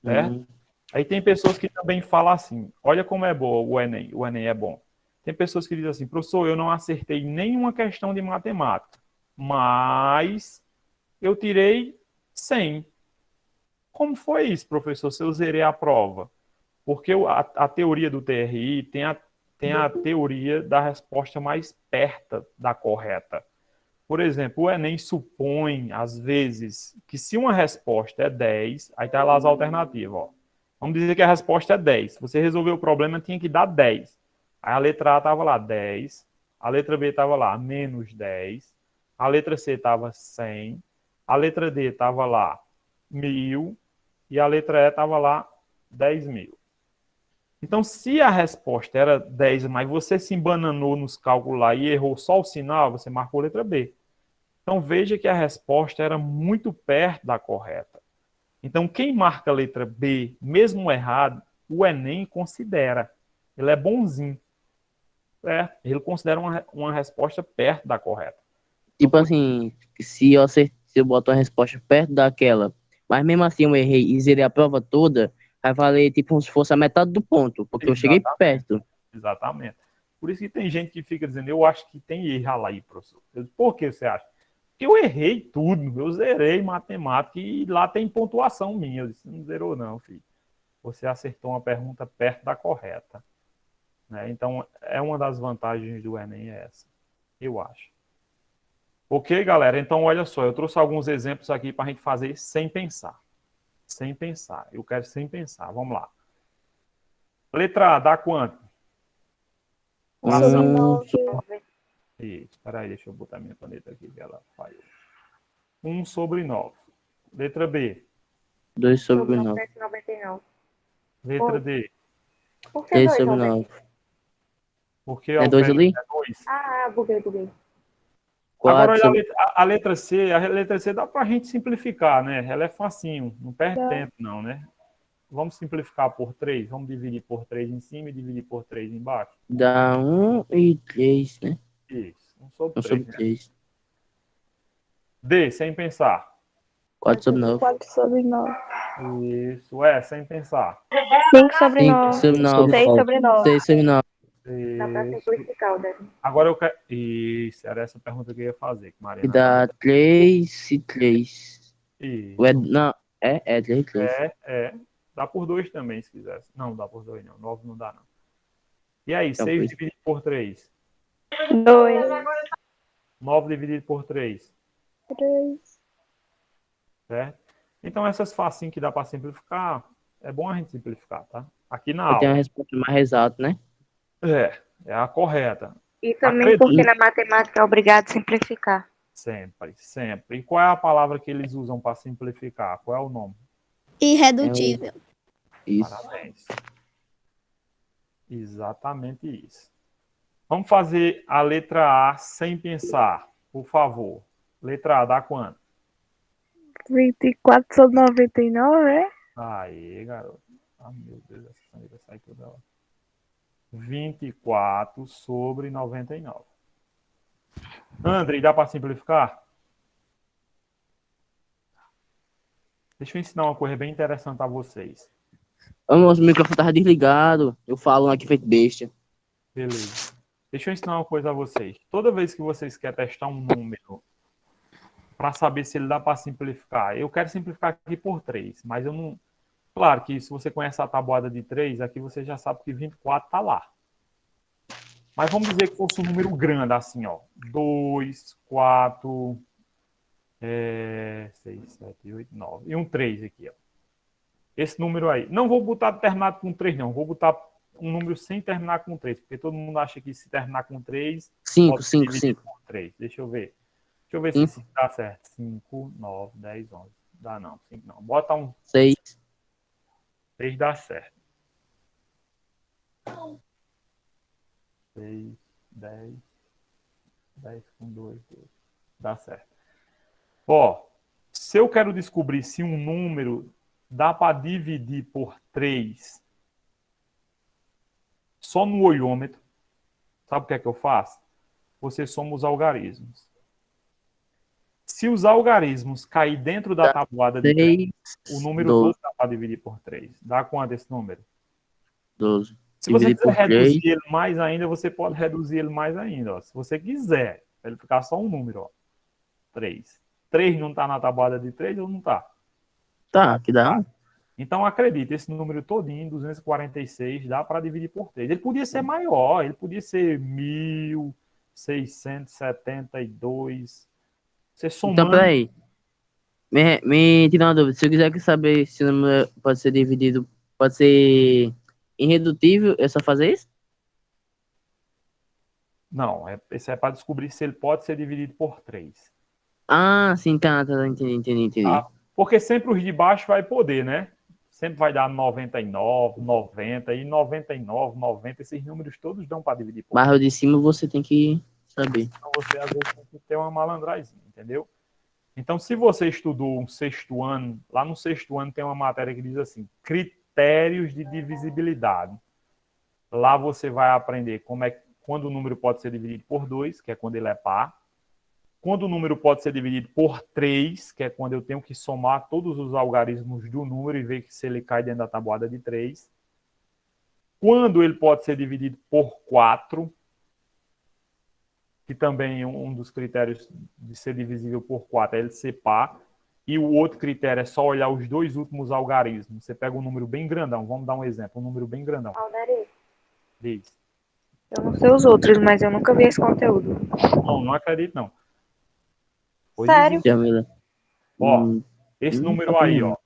Certo? Aí tem pessoas que também falam assim, olha como é bom o Enem é bom. Tem pessoas que dizem assim, professor, eu não acertei nenhuma questão de matemática, mas eu tirei 100. Como foi isso, professor, se eu zerei a prova? Porque a teoria do TRI tem a teoria da resposta mais perto da correta. Por exemplo, o Enem supõe, às vezes, que se uma resposta é 10, aí está lá as alternativas. Ó. Vamos dizer que a resposta é 10. Você resolveu o problema, tinha que dar 10. Aí a letra A estava lá, 10. A letra B estava lá, menos 10. A letra C estava 100. A letra D estava lá, 1000. E a letra E estava lá, 10.000. Então, se a resposta era 10, mas você se embananou nos cálculos lá e errou só o sinal, você marcou a letra B. Então veja que a resposta era muito perto da correta. Então quem marca a letra B, mesmo errado, o Enem considera. Ele é bonzinho. Certo? Ele considera uma resposta perto da correta. Tipo assim, se eu boto uma resposta perto daquela, mas mesmo assim eu errei e zerei a prova toda, vai valer tipo como se fosse a metade do ponto, porque eu cheguei perto. Exatamente. Por isso que tem gente que fica dizendo, eu acho que tem erro aí, professor. Por que você acha? Porque eu errei tudo, eu zerei matemática e lá tem pontuação minha. Eu disse, não zerou não, filho. Você acertou uma pergunta perto da correta. Né? Então, é uma das vantagens do Enem é essa, eu acho. Ok, galera? Então, olha só, eu trouxe alguns exemplos aqui para a gente fazer sem pensar. Sem pensar. Eu quero sem pensar. Vamos lá. Letra A, dá quanto? Sobre Um 9. Espera aí, deixa eu botar minha caneta aqui, que ela falhou. 1 sobre 9. Letra B. 2 sobre Sobre 9. 999. Letra D. Por que 3 2, sobre Roberto? 9. Porque É 2 ali? é 2. Ah, buguei. Agora, 4 olha sobre... a letra C. A letra C dá para a gente simplificar, né? Ela é facinho, não perde tempo, não, né? Vamos simplificar por 3. Vamos dividir por 3 em cima e dividir por 3 embaixo. Dá 1 e 3, né? Isso. 1 sobre 1 3, sobre né? 3. D, sem pensar. 4 sobre 9. 4 sobre 9. Isso, sem pensar. 5 sobre 5 9. sobre 9. 6 sobre 9. 6 sobre 9. Dá pra Isso. simplificar o décimo. Agora eu quero... Isso, era essa pergunta que eu ia fazer. Que Que Mariana dá 3 e 3. Isso. Não, é 3 e 3. Dá por 2 também, se quisesse. Não, dá por 2 não. 9 não dá, não. E aí, Então, 6 pois. dividido por 3. 2. 9 dividido por 3. 3. Certo? Então, essas facinhas que dá para simplificar, é bom a gente simplificar, tá? Aqui na Eu tenho a aula. resposta mais exata, né? É a correta. E também Acredito. porque na matemática é obrigado a simplificar. Sempre, sempre. E qual é a palavra que eles usam para simplificar? Qual é o nome? Irredutível. Isso. Parabéns. Exatamente isso. Vamos fazer a letra A sem pensar, por favor. Letra A, dá quanto? 24 sobre 99, é? Aí, garoto. Ah, meu Deus, essa caneta sai toda hora. 24 sobre 99. André, dá para simplificar? Deixa eu ensinar uma coisa bem interessante a vocês. Vamos, o microfone tava desligado. Eu falo aqui feito besta. Beleza. Deixa eu ensinar uma coisa a vocês. Toda vez que vocês querem testar um número para saber se ele dá para simplificar, eu quero simplificar aqui por 3, mas eu não... Claro que se você conhece a tabuada de 3, aqui você já sabe que 24 está lá. Mas vamos dizer que fosse um número grande, assim, ó. 2, 4, 6, 7, 8, 9. E um 3 aqui, ó. Esse número aí. Não vou botar terminado com 3, não. Vou botar um número sem terminar com 3, porque todo mundo acha que se terminar com 3... 5, 5, 5. 3. Deixa eu ver. Deixa eu ver se isso dá certo. 5, 9, 10, 11. Dá não. 5 não. Bota um 6. 6 dá certo. 6, 10. 10 com 2, 12. Dá certo. Ó, se eu quero descobrir se um número dá para dividir por 3 só no olhômetro, sabe o que é que eu faço? Você soma os algarismos. Se os algarismos cair dentro da tabuada de 3, o número 12. todo dá para dividir por 3. Dá quanto esse número? 12. Se você Dividir quiser por 3. reduzir ele mais ainda, você pode reduzir ele mais ainda. Ó. Se você quiser, para ele ficar só um número. Ó. 3. 3 não está na tabuada de 3 ou não está? Tá, que dá. Então, acredite, esse número todinho, 246, dá para dividir por 3. Ele podia ser maior, ele podia ser 1.672. Você somando... Então, peraí. Me tira uma dúvida. Se eu quiser saber se o número pode ser dividido, pode ser irredutível, é só fazer isso? Não, esse é para descobrir se ele pode ser dividido por 3. Ah, sim, tá, entendi. Tá? Porque sempre os de baixo vai poder, né? Sempre vai dar 99, 90 e 99, 90. Esses números todos dão para dividir por 3. Mas o de cima você tem que Sabia. Então você às vezes tem que ter uma malandragem, entendeu? Então, se você estudou um sexto ano, lá no sexto ano tem uma matéria que diz assim, critérios de divisibilidade. Lá você vai aprender quando o número pode ser dividido por 2, que é quando ele é par. Quando o número pode ser dividido por 3, que é quando eu tenho que somar todos os algarismos do número e ver se ele cai dentro da tabuada de 3. Quando ele pode ser dividido por 4, que também é um dos critérios de ser divisível por 4 é ele ser par. E o outro critério é só olhar os dois últimos algarismos. Você pega um número bem grandão, vamos dar um exemplo, um número bem grandão. Alderi, Diz. eu não sei os outros, mas eu nunca vi esse conteúdo. Não acredito não. Pois Sério? existe. Jamila. Ó, esse número tá aí, bom. ó.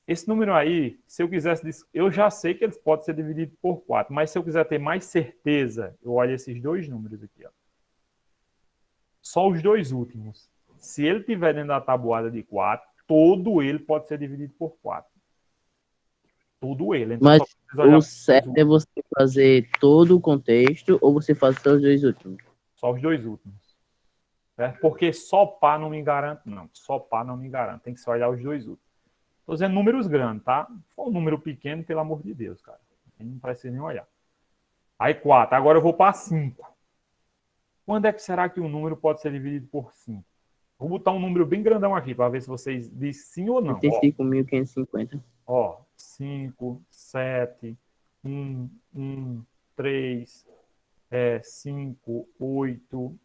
Esse número aí, se eu quisesse, eu já sei que eles podem ser divididos por 4, mas se eu quiser ter mais certeza, eu olho esses dois números aqui, ó. Só os dois últimos. Se ele tiver dentro da tabuada de 4, todo ele pode ser dividido por 4. Todo ele. Então, Mas só precisa olhar o certo é você fazer todo o contexto ou você faz só os dois últimos? só os dois últimos. Certo? Porque só par não me garante, não. Só par não me garante. Tem que só olhar os dois últimos. Estou dizendo números grandes, tá? Se for um número pequeno, pelo amor de Deus, cara. Não precisa nem olhar. Aí 4. Agora eu vou para 5. Quando é que será que um número pode ser dividido por 5? Vou botar um número bem grandão aqui para ver se vocês dizem sim ou não. 35.550. Ó, 5, 7, 1, 1, 3, 5, 8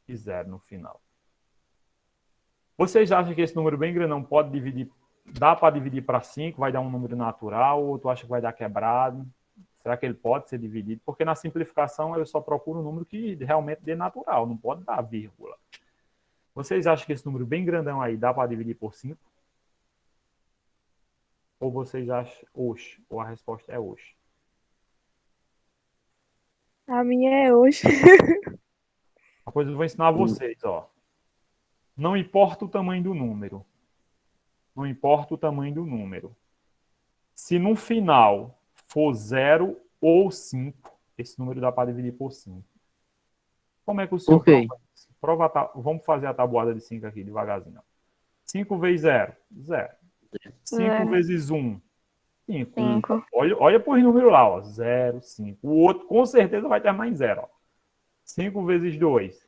e 0 no final. Vocês acham que esse número bem grandão pode dividir, dá para dividir para 5, vai dar um número natural, ou tu acha que vai dar quebrado? Será que ele pode ser dividido? Porque na simplificação eu só procuro um número que realmente dê natural, não pode dar vírgula. Vocês acham que esse número bem grandão aí dá para dividir por 5? Ou vocês acham oxe? Ou a resposta é oxe? A minha é hoje. Uma coisa que eu vou ensinar a vocês, ó. Não importa o tamanho do número. Não importa o tamanho do número. Se no final for 0 ou 5, esse número dá para dividir por 5. Como é que o senhor Por quê? prova vamos fazer a tabuada de 5 aqui, devagarzinho. 5 vezes 0, 0. 5 Zero. vezes 1, 5. 5. Olha por número lá, ó. 0, 5. O outro com certeza vai terminar em 0. 5 vezes 2.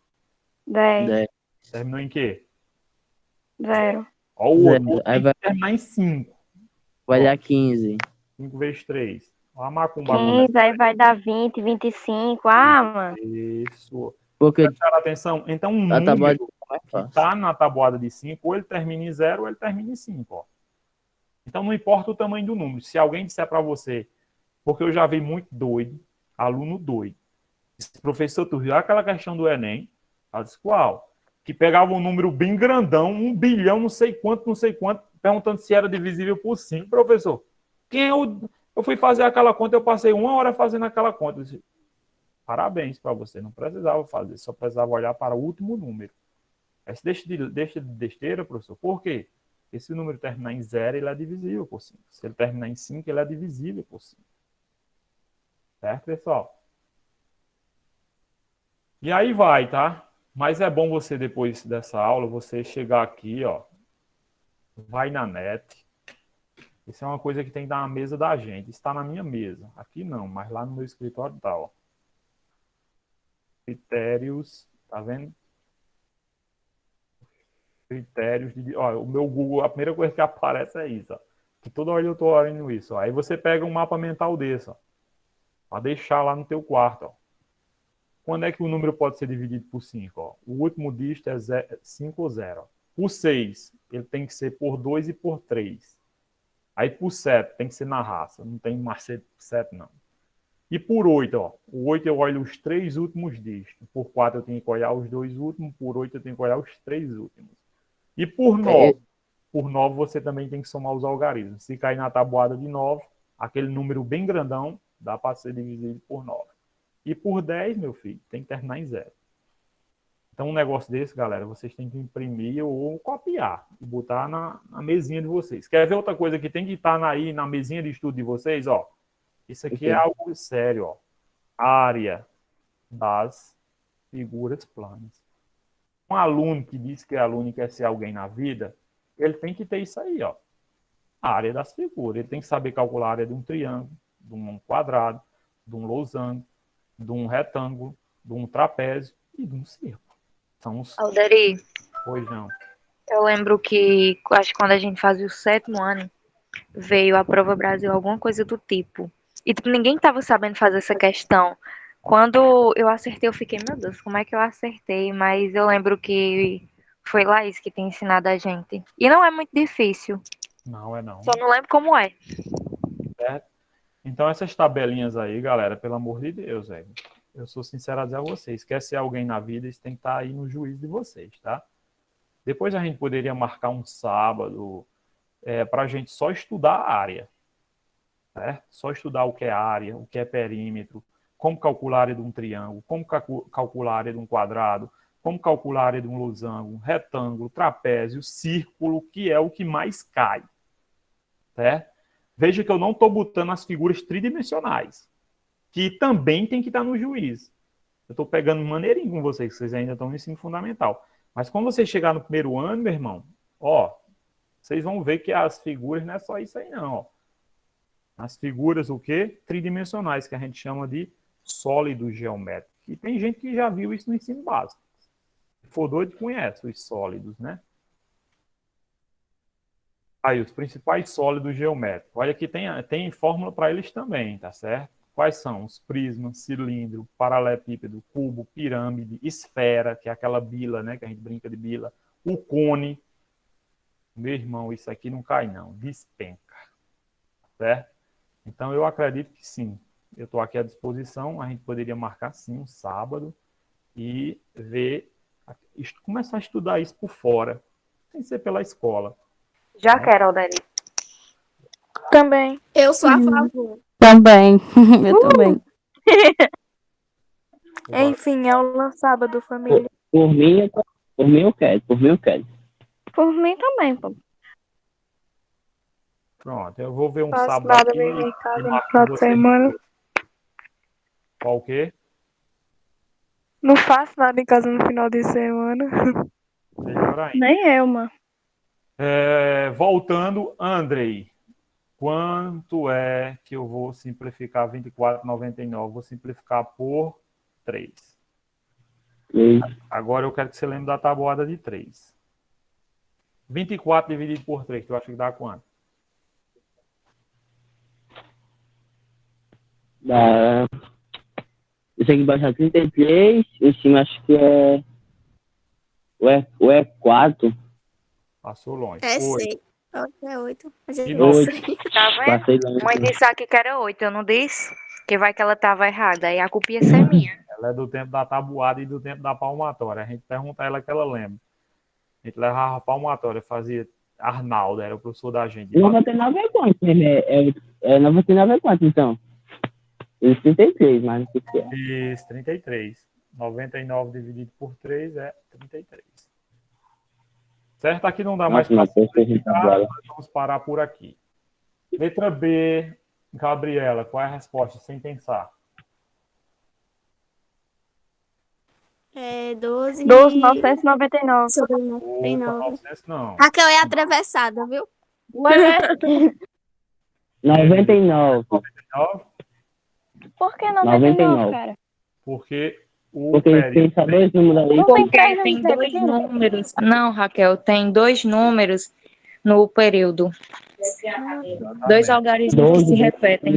10. 10. Terminou em quê? 0. Ó, o Zero. outro Aí tem vai, que terminar em 5. vai Ó. dar 15. 5 vezes 3. Ó, a macumba. 15, aí vai dar 20, 25. Ah, mano. Isso. Porque Prestaram atenção? Então, um a tabuada número é mais que fácil. está na tabuada de 5, ou ele termina em 0 ou ele termina em 5. Ó. Então, não importa o tamanho do número. Se alguém disser para você, porque eu já vi muito doido, aluno doido. Disse, professor, tu viu aquela questão do Enem? Eu disse, qual? Que pegava um número bem grandão, 1 bilhão, não sei quanto, perguntando se era divisível por 5. Professor, eu fui fazer aquela conta, eu passei 1 hora fazendo aquela conta. Eu disse, parabéns para você, não precisava fazer, só precisava olhar para o último número. Aí você deixa de besteira, professor. Por quê? Porque se o número terminar em 0, ele é divisível por 5. Se ele terminar em 5, ele é divisível por 5. Certo, pessoal? E aí vai, tá? Mas é bom você, depois dessa aula, você chegar aqui, ó. Vai na net. Isso é uma coisa que tem que estar na mesa da gente. Está na minha mesa. Aqui não, mas lá no meu escritório tá, ó. Critérios, tá vendo? Critérios de... Ó, o meu Google, a primeira coisa que aparece é isso, ó. Que toda hora eu tô olhando isso, ó. Aí você pega um mapa mental desse, ó. Pra deixar lá no teu quarto, ó. Quando é que o número pode ser dividido por 5? Ó? O último dígito é 5 ou 0. Ó. Por 6, ele tem que ser por 2 e por 3. Aí por 7, tem que ser na raça. Não tem macete por 7, não. E por 8, ó. O 8 eu olho os 3 últimos dígitos. Por 4 eu tenho que olhar os 2 últimos. Por 8 eu tenho que olhar os 3 últimos. E por 9, por 9 você também tem que somar os algarismos. Se cair na tabuada de 9, aquele número bem grandão, dá para ser dividido por 9. E por 10, meu filho, tem que terminar em 0. Então, um negócio desse, galera, vocês têm que imprimir ou copiar e botar na mesinha de vocês. Quer ver outra coisa que tem que estar aí na mesinha de estudo de vocês? Ó, isso aqui é algo sério. Ó. Área das figuras planas. Um aluno que diz que é aluno e quer ser alguém na vida, ele tem que ter isso aí, ó. A área das figuras. Ele tem que saber calcular a área de um triângulo, de um quadrado, de um losango, de um retângulo, de um trapézio e de um círculo. São os... Alderi, Pois não. eu lembro que, acho que quando a gente fazia o 7º ano, veio a Prova Brasil, alguma coisa do tipo. E, tipo, ninguém tava sabendo fazer essa questão. Quando eu acertei, eu fiquei, meu Deus, como é que eu acertei? Mas eu lembro que foi Laís que tem ensinado a gente. E não é muito difícil. Não é não. Só não lembro como é. Certo? Então, essas tabelinhas aí, galera, pelo amor de Deus, velho. Eu sou sincero a dizer a vocês. Quer ser alguém na vida, isso tem que estar aí no juízo de vocês, tá? Depois a gente poderia marcar um sábado para a gente só estudar a área. Certo? Só estudar o que é área, o que é perímetro, como calcular a área de um triângulo, como calcular a área de um quadrado, como calcular a área de um losango, retângulo, trapézio, círculo, que é o que mais cai. Certo? Veja que eu não estou botando as figuras tridimensionais, que também tem que estar no juízo. Eu estou pegando maneirinho com vocês, que vocês ainda estão no ensino fundamental. Mas quando você chegar no primeiro ano, meu irmão, ó, vocês vão ver que as figuras não é só isso aí, não, ó. As figuras, o quê? Tridimensionais, que a gente chama de sólidos geométricos. E tem gente que já viu isso no ensino básico. Se for doido, conhece os sólidos, né? Aí, os principais sólidos geométricos. Olha que tem fórmula para eles também, tá certo? Quais são? Os prismas, cilindro, paralelepípedo, cubo, pirâmide, esfera, que é aquela bila, né? Que a gente brinca de bila. O cone. Meu irmão, isso aqui não cai, não. Despenca. Certo? Então, eu acredito que sim. Eu estou aqui à disposição. A gente poderia marcar, sim, um sábado e ver, começar a estudar isso por fora, sem ser pela escola. Já quero, Alderi. Também. Eu sou a favor. Também. Eu também. Enfim, aula sábado, família. Por mim, eu quero. Por mim, eu quero. Por mim também, pô. Pronto, eu vou ver um Faço sábado nada aqui mesmo em e casa no marco final com de vocês. semana. Qual o quê? Não faço nada em casa no final de semana. Melhor ainda. Nem eu, mano. Voltando, Andrei, quanto é que eu vou simplificar 24,99? Vou simplificar por 3. E Agora eu quero que você lembre da tabuada de 3. 24 dividido por 3, tu acha que dá quanto? dá... Isso aqui embaixo é 33, em cima acho que é... O E4. Passou longe. É 8. 6. É 8. Mas eu E não nove. sei. Tá vendo? Passei longe. Mãe disse aqui que era 8, eu não disse? Que vai que ela tava errada. Aí a culpa ia ser minha. Ela é do tempo da tabuada e do tempo da palmatória. A gente pergunta a ela que ela lembra. A gente levava a palmatória, fazia Arnaldo, era o professor da gente. 99 é quanto? 99 é quanto, então? 33, mas não sei o que é. Isso, 33. 99 dividido por 3 é 33. Certo? Aqui não dá mais Nossa, para mas perfeito simplificar, agora. nós vamos parar por aqui. Letra B, Gabriela, qual é a resposta? Sem pensar. É 12. 12.999. Sobre Opa, 99. 900 não. Raquel é atravessada, viu? 99. 9, Por que 99, cara? porque o Porque tem período... só dois números ali. Porque tem 2 números. Não, Raquel, tem 2 números no período. 2 algarismos que se repetem.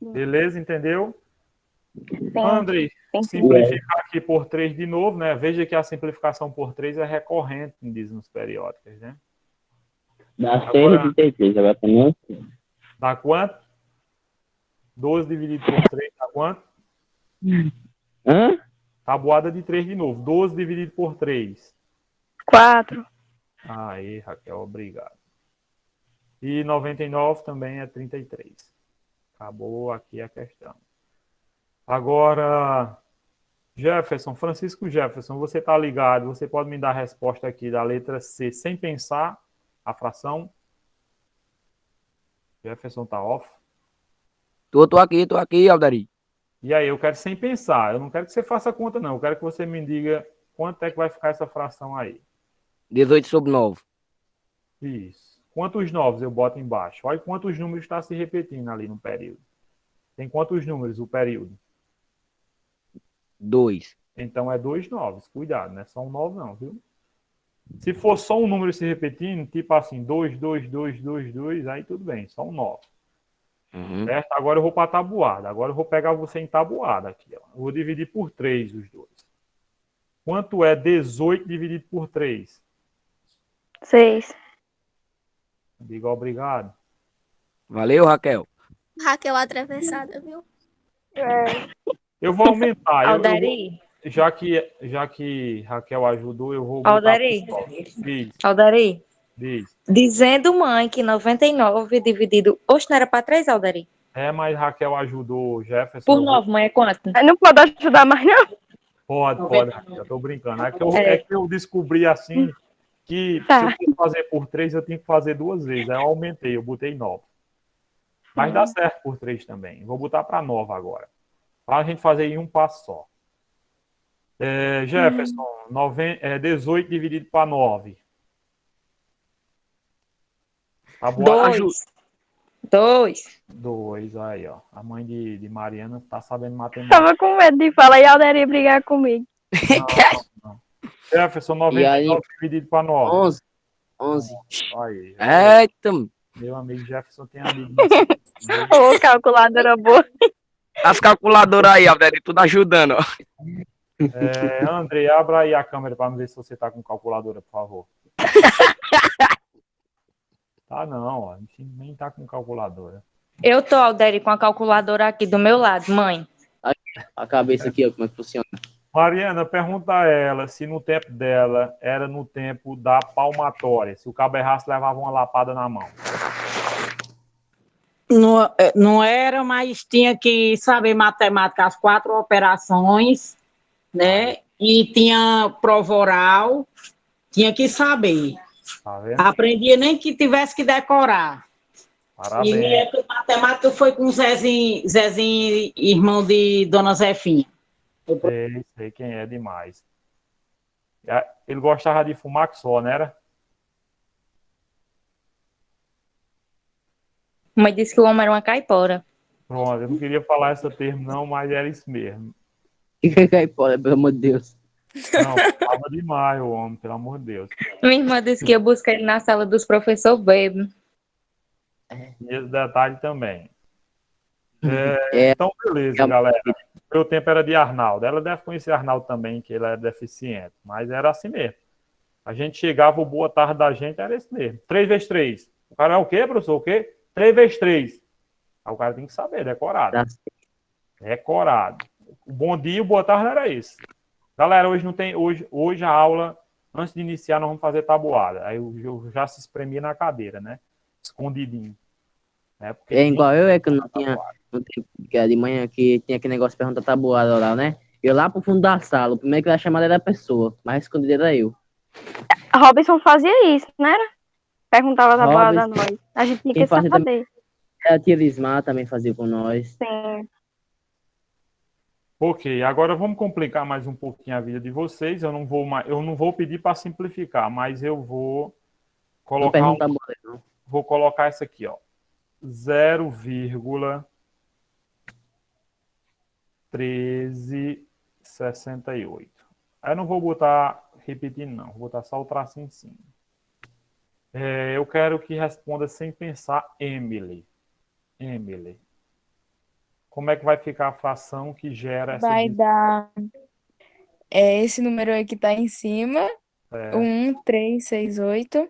Beleza, entendeu? Tem. Andrei, simplificar aqui por 3 de novo, né? Veja que a simplificação por 3 é recorrente em dízimos periódicos, né? Dá Agora- 6,33. Agora também. Dá quanto? 12 dividido por 3 dá quanto? Hã? Tabuada de 3 de novo. 12 dividido por 3. 4. Aí, Raquel, obrigado. E 99 também é 33. Acabou aqui a questão. Agora, Jefferson, Francisco Jefferson, você está ligado? Você pode me dar a resposta aqui da letra C sem pensar a fração? Jefferson está off. Tô aqui, Aldari. E aí, eu quero sem pensar. Eu não quero que você faça a conta, não. Eu quero que você me diga quanto é que vai ficar essa fração aí. 18 sobre 9. Isso. Quantos novos eu boto embaixo? Olha quantos números está se repetindo ali no período. Tem quantos números o período? 2. Então é 2 novos. Cuidado, não é só um 9 não, viu? Se for só um número se repetindo, tipo assim, 2, 2, 2, 2, 2, aí tudo bem, só um 9. Uhum. Certo? Agora eu vou para a tabuada. Agora eu vou pegar você em tabuada aqui. Ó. Eu vou dividir por 3 os dois. Quanto é 18 dividido por 3? 6. Diga obrigado. Valeu, Raquel. Raquel atravessada, viu? Eu vou aumentar. Aldari, Já que Raquel ajudou, eu vou botar Aldari, por 9. Diz, Aldari. diz. Dizendo, mãe, que 99 dividido... Oxe, não era para 3, Aldari? É, mas Raquel ajudou Jefferson. Por eu vou- 9, mãe, é quanto? Não pode ajudar mais, não? Pode, Raquel, eu tô brincando. É que eu descobri assim que Tá. se eu for fazer por 3, eu tenho que fazer 2 vezes. Aí eu aumentei, eu botei 9. Mas dá certo por 3 também. Vou botar para 9 agora. Para a gente fazer em um passo só. Jefferson, 18 dividido para 9. Tá bom? 2. 2, aí, ó. A mãe de Mariana tá sabendo matemática. Tava com medo de falar e a Alderia brigar comigo. Não. Jefferson, E aí? 99 dividido para 9. 11. 11. Aí. Eita, Meu amigo Jefferson tem amigo assim. Ô, calculadora boa. as calculadoras aí, Alderi, tudo ajudando, ó. André, abra aí a câmera para ver se você tá com calculadora, por favor. Tá não, ó. A gente nem tá com calculadora. Eu tô, Alderi, com a calculadora aqui do meu lado, mãe. A cabeça aqui, ó, como é que funciona. Mariana, pergunta a ela se no tempo dela era no tempo da palmatória. Se o cabo errasse, levava uma lapada na mão. Não, não era, mas tinha que saber matemática, as 4 operações, né? E tinha prova oral, tinha que saber. Tá vendo? Aprendia nem que tivesse que decorar. E Parabéns. minha época de matemática foi com o Zezinho, irmão de Dona Zefinha. Sei quem é demais. Ele gostava de fumar que só, não era? Mãe disse que o homem era uma caipora. Pronto, eu não queria falar esse termo não, mas era isso mesmo. Fica caipora, pelo amor de Deus. Não, fumava demais o homem, pelo amor de Deus. Minha irmã disse que ia buscar ele na sala dos professores bebo. E esse detalhe também. É. Então, beleza, galera. Meu tempo era de Arnaldo. Ela deve conhecer Arnaldo também, que ele é deficiente. Mas era assim mesmo. A gente chegava, o boa tarde da gente era esse mesmo. 3 vezes 3. O cara é o quê, professor? O quê? 3 vezes 3. Aí o cara tem que saber, decorado. Tá. Decorado. O bom dia e o boa tarde era esse. Galera, hoje não tem. Hoje a aula, antes de iniciar, nós vamos fazer tabuada. Aí eu já se espremia na cadeira, né? Escondidinho. Né? Porque É igual eu, que eu não tinha que era de manhã que tinha aquele negócio de pergunta tabuada lá, né? Eu lá pro fundo da sala, o primeiro que era chamado era a pessoa, mas escondido era eu. A Robinson fazia isso, não era? Perguntava da bola da Robinson. nós. A gente tinha Quem que fazia saber. A tia Lismar também fazia com nós. Sim. Ok, agora vamos complicar mais um pouquinho a vida de vocês. Eu não vou pedir para simplificar, mas eu vou Não colocar pergunta bola, não. vou colocar isso aqui, ó. 0,1368. Aí eu não vou botar repetindo, não. Vou botar só o traço em cima. Eu quero que responda sem pensar, Emily. Emily. Como é que vai ficar a fração que gera essa Vai dar esse número aí que tá em cima, É, 1, 3, 6, 8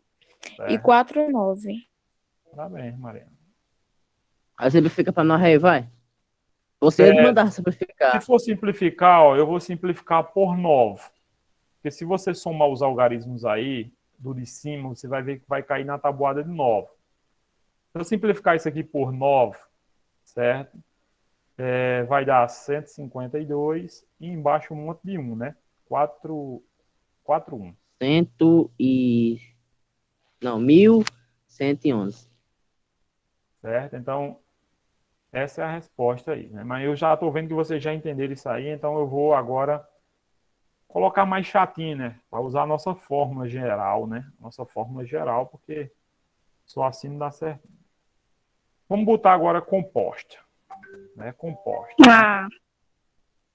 e é. 4, 9. Parabéns, Mariana. Aí simplifica pra nós aí, vai. Você mandar simplificar. Se for simplificar, ó, eu vou simplificar por 9. Porque se você somar os algarismos aí, do de cima, você vai ver que vai cair na tabuada de 9. Se eu simplificar isso aqui por 9, certo? Vai dar 152 e embaixo um monte de 1, né? 4, 1. 1111. Certo? Então, Essa é a resposta aí, né? Mas eu já estou vendo que vocês já entenderam isso aí, então eu vou agora colocar mais chatinho, né? Para usar a nossa fórmula geral, né? Nossa fórmula geral, porque só assim não dá certo. Vamos botar agora composta, né? Composta, Ah,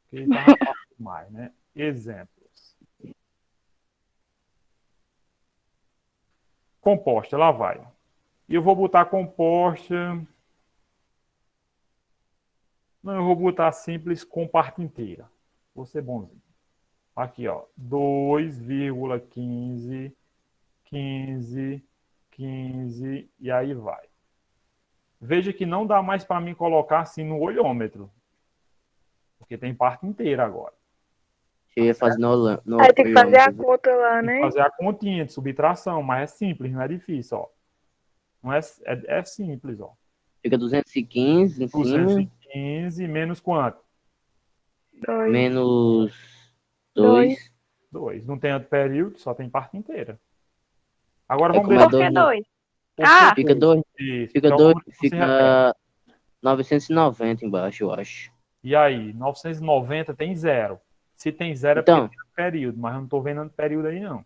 que tá fácil demais, né? Exemplos. Composta, lá vai. E eu vou botar composta. Não, eu vou botar simples com parte inteira. Vou ser bonzinho. Aqui, ó. 2,15, 15, 15 e aí vai. Veja que não dá mais para mim colocar assim no olhômetro. Porque tem parte inteira agora. Eu ia fazer no aí tem que fazer a olhômetro. conta lá, Tem que né? fazer a continha de subtração, mas é simples, não é difícil, ó. Não é simples, ó. Fica 215 em cima, 215 menos quanto? 2, menos 2. 2. 2. Não tem outro período, só tem parte inteira. Agora É vamos como é deixar Por que 2. 2? por Ah! que Fica 2. Isso, Fica que é o 2. número que se repete. Fica 990 embaixo, eu acho. E aí, 990 tem zero. Se tem zero Então. é porque tem período, mas eu não estou vendo período aí, não.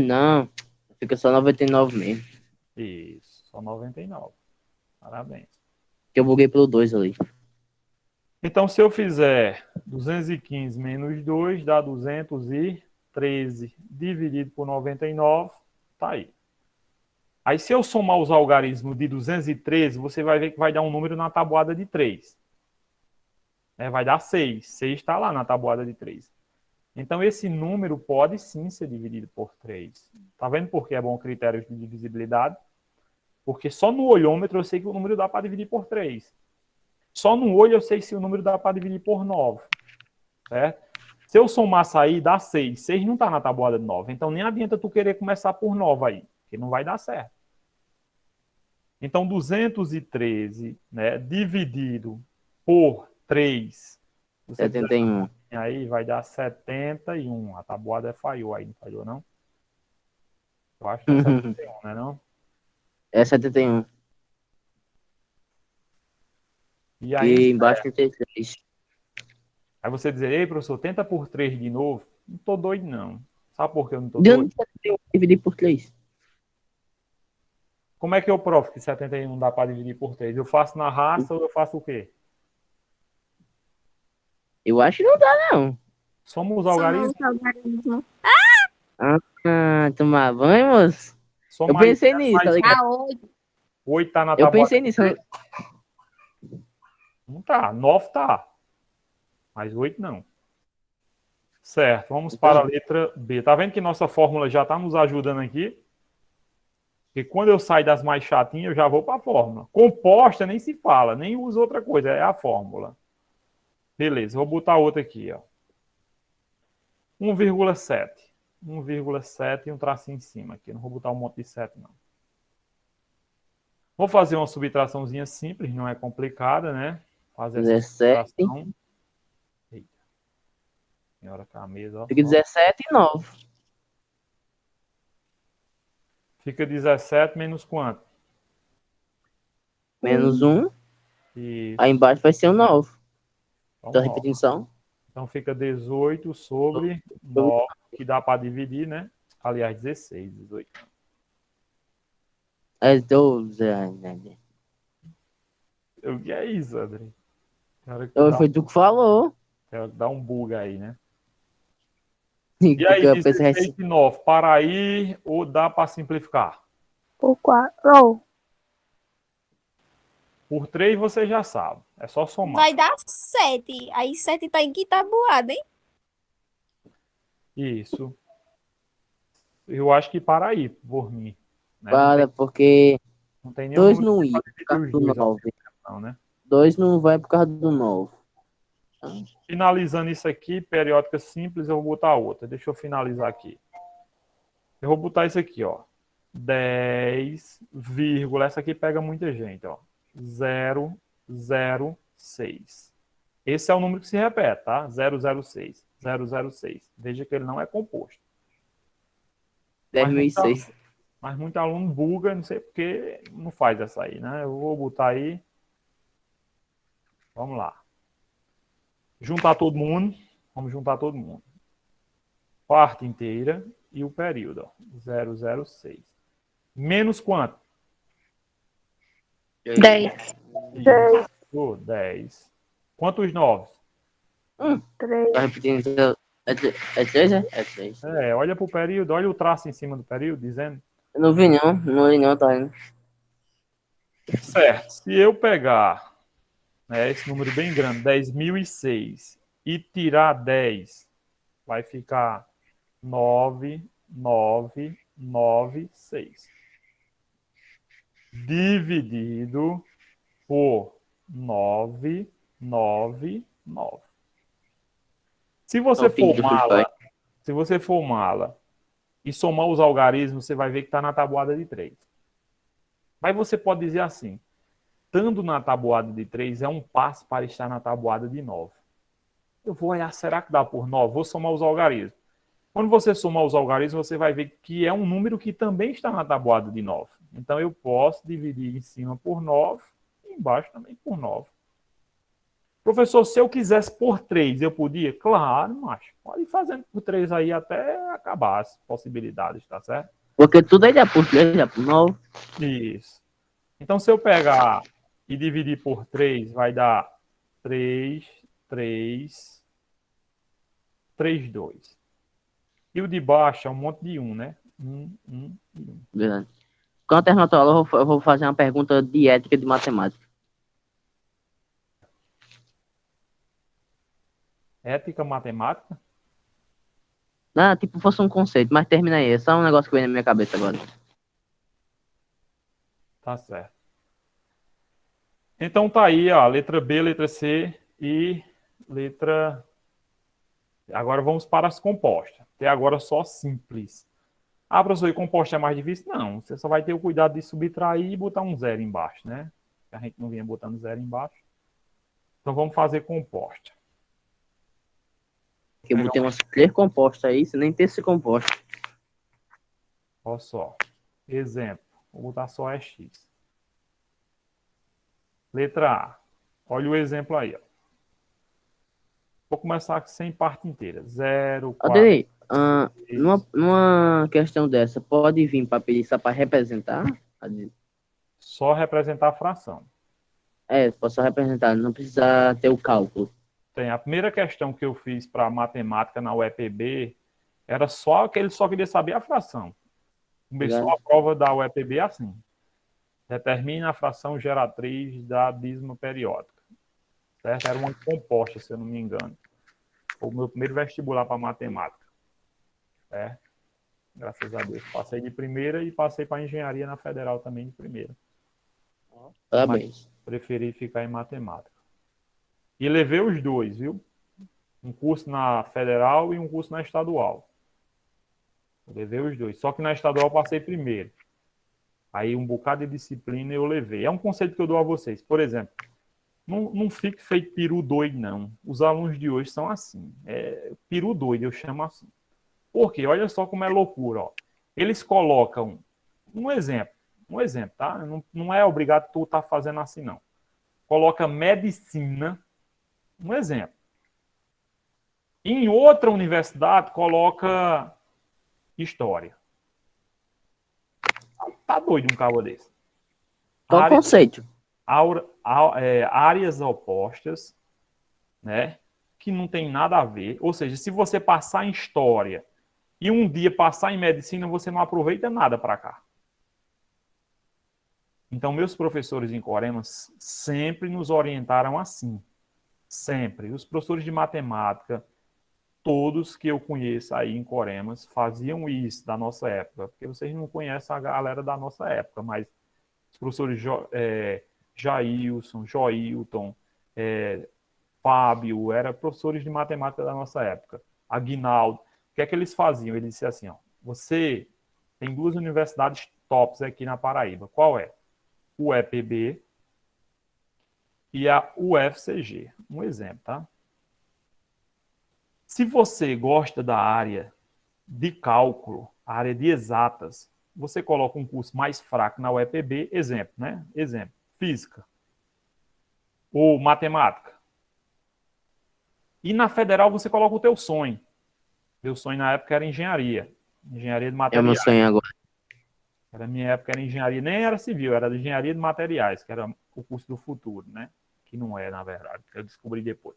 Não. Fica só 99 mesmo. Isso, só 99. Parabéns. Que eu buguei pelo 2 ali. Então, se eu fizer 215 menos 2, dá 213 dividido por 99, tá aí. Aí, se eu somar os algarismos de 213, você vai ver que vai dar um número na tabuada de 3. Vai dar 6. 6 está lá na tabuada de 3. Então, esse número pode sim ser dividido por 3. Tá vendo por que é bom critério de divisibilidade? Porque só no olhômetro eu sei que o número dá para dividir por 3. Só no olho eu sei se o número dá para dividir por 9. Certo? Se eu somar sair, dá 6. 6 não está na tabuada de 9. Então, nem adianta tu querer começar por 9 aí, que não vai dar certo. Então, 213, né, dividido por 3. 71. Aí vai dar 71. A tabuada falhou aí, não falhou, não? Eu acho que é 71, né, não? É 71. E aí, E embaixo tem 33. aí você dizer, ei, professor, tenta por 3 de novo. Não tô doido, não. Sabe por que eu não tô De doido? onde 71 dividir por 3? Como é que eu provo que 71 não dá para dividir por 3? Eu faço na raça ou eu faço o quê? Eu acho que não dá, não. Somos os Só algarismos? os algoritmos. Tomar banho, moço? Soma Eu aí pensei 7 nisso, mais tá ligado? 8. 8 tá na Eu tabuada. pensei nisso. Não tá. 9 tá. Mas 8 não. Certo. Vamos Então. para a letra B. Tá vendo que nossa fórmula já tá nos ajudando aqui? Porque quando eu saio das mais chatinhas, eu já vou para a fórmula. Composta nem se fala, nem uso outra coisa, é a fórmula. Beleza, vou botar outra aqui, ó. 1,7. 1,7 e um tracinho em cima aqui. Não vou botar um monte de 7, não. Vou fazer uma subtraçãozinha simples, não é complicada, né? Fazer essa 17. subtração. Eita. Senhora camisa, ó. Fica 17 e 9. Fica 17 menos quanto? Menos 1. Isso. Aí embaixo vai ser um 9. Então, Então, 9. repetição. Então fica 18 sobre 9, que dá para dividir, né? Aliás, 16, 18. É 12. O que é isso, André? Foi tu que falou. Dá um bug aí, né? E aí, eu pensei 16 e 9, para aí ou dá para simplificar? Por 4. Oh, Por 3 você já sabe. É só somar. Vai dar 7. Aí 7 tá em que tabuada, hein? Isso. Eu acho que para aí, por mim. Né? para, porque Não tem nenhum 2 número não que ia pode por dividir causa os do dois ao 9. mesmo tempo, não, né? 2 não vai por causa do 9. Finalizando isso aqui, periódica simples, eu vou botar outra. Deixa eu finalizar aqui. Eu vou botar isso aqui, ó. 10, vírgula, essa aqui pega muita gente, ó. 006. Esse é o número que se repete, tá? 006. 006. Veja que ele não é composto. 10.006. Mas muito aluno buga, não sei porque não faz essa aí, né? Eu vou botar aí Vamos lá. Juntar todo mundo. Vamos juntar todo mundo. Parte inteira e o período. Ó. 006. Menos quanto? 10. Isso, 10. Quantos 9? 3. Tá repetindo. É 3, é? É 3. Olha para o período, olha o traço em cima do período, dizendo. Eu não vi não, não li não, tá indo. Certo. Se eu pegar, né, esse número bem grande, 10.006, e tirar 10, vai ficar 9.996. Dividido por 999. Se você for mala, e somar os algarismos, você vai ver que está na tabuada de 3. Mas você pode dizer assim, estando na tabuada de 3 é um passo para estar na tabuada de 9. Eu vou olhar, será que dá por 9? Vou somar os algarismos. Quando você somar os algarismos, você vai ver que é um número que também está na tabuada de 9. Então eu posso dividir em cima por 9 e embaixo também por 9. Professor, se eu quisesse por 3, eu podia? Claro, macho. Pode ir fazendo por 3 aí até acabar as possibilidades, tá certo? Porque tudo aí dá por 3, dá por 9. Isso. Então, se eu pegar e dividir por 3, vai dar 3, 3, 3, 2. E o de baixo é um monte de 1, né? 1, 1 e 1. Verdade. Quando eu terminar a tua aula, eu vou fazer uma pergunta de ética de matemática. Ética matemática? Não, tipo, fosse um conceito, mas termina aí. É só um negócio que vem na minha cabeça agora. Tá certo. Então tá aí, ó, letra B, letra C e letra... Agora vamos para as compostas. Até agora só simples. Ah, professor, e composta é mais difícil? Não, você só vai ter o cuidado de subtrair e botar um zero embaixo, né? A gente não vinha botando zero embaixo. Então vamos fazer composta. Porque eu botei umas 3 compostas aí, você nem tem esse composto. Olha só. Exemplo. Vou botar só x. Letra A. Olha o exemplo aí, ó. Vou começar sem parte inteira. 0, 4, Adorei. 6. Numa questão dessa, pode vir para pedir só para representar? Só representar a fração. Posso só representar, não precisa ter o cálculo. Tem. A primeira questão que eu fiz para matemática na UEPB era só que ele só queria saber a fração. Começou a prova da UEPB assim. Determine a fração geratriz da dízima periódica. Certo? Era uma composta, se eu não me engano. Foi o meu primeiro vestibular para matemática. Certo? Graças a Deus. Passei de primeira e passei para engenharia na Federal também de primeira. Parabéns. Mas preferi ficar em matemática. E levei os dois, viu? Um curso na Federal e um curso na Estadual. Eu levei os dois. Só que na Estadual eu passei primeiro. Aí um bocado de disciplina eu levei. É um conceito que eu dou a vocês. Por exemplo, não fique feito peru doido, não. Os alunos de hoje são assim. Peru doido, eu chamo assim. Por quê? Olha só como é loucura. Ó. Eles colocam um exemplo, tá? Não é obrigado tu estar fazendo assim, não. Coloca medicina, um exemplo. Em outra universidade, coloca história. Tá doido um cabo desse. Qual o conceito? Áreas opostas, né? Que não tem nada a ver. Ou seja, se você passar em história e um dia passar em medicina, você não aproveita nada para cá. Então, meus professores em Coremas sempre nos orientaram assim. Sempre. Os professores de matemática, todos que eu conheço aí em Coremas, faziam isso da nossa época. Porque vocês não conhecem a galera da nossa época, mas os professores Jailson, Joilton, Fábio, eram professores de matemática da nossa época. Aguinaldo. O que é que eles faziam? Eles diziam assim, ó, você tem 2 universidades tops aqui na Paraíba. Qual é? O UEPB e a UFCG. Um exemplo, tá? Se você gosta da área de cálculo, a área de exatas, você coloca um curso mais fraco na UEPB, exemplo, né? Exemplo, física. Ou matemática. E na federal você coloca o teu sonho. Meu sonho na época era engenharia. Engenharia de É o meu materiais. sonho agora. Na minha época era engenharia, nem era civil, era de engenharia de materiais, que era o curso do futuro, né? Que não é, na verdade, que eu descobri depois.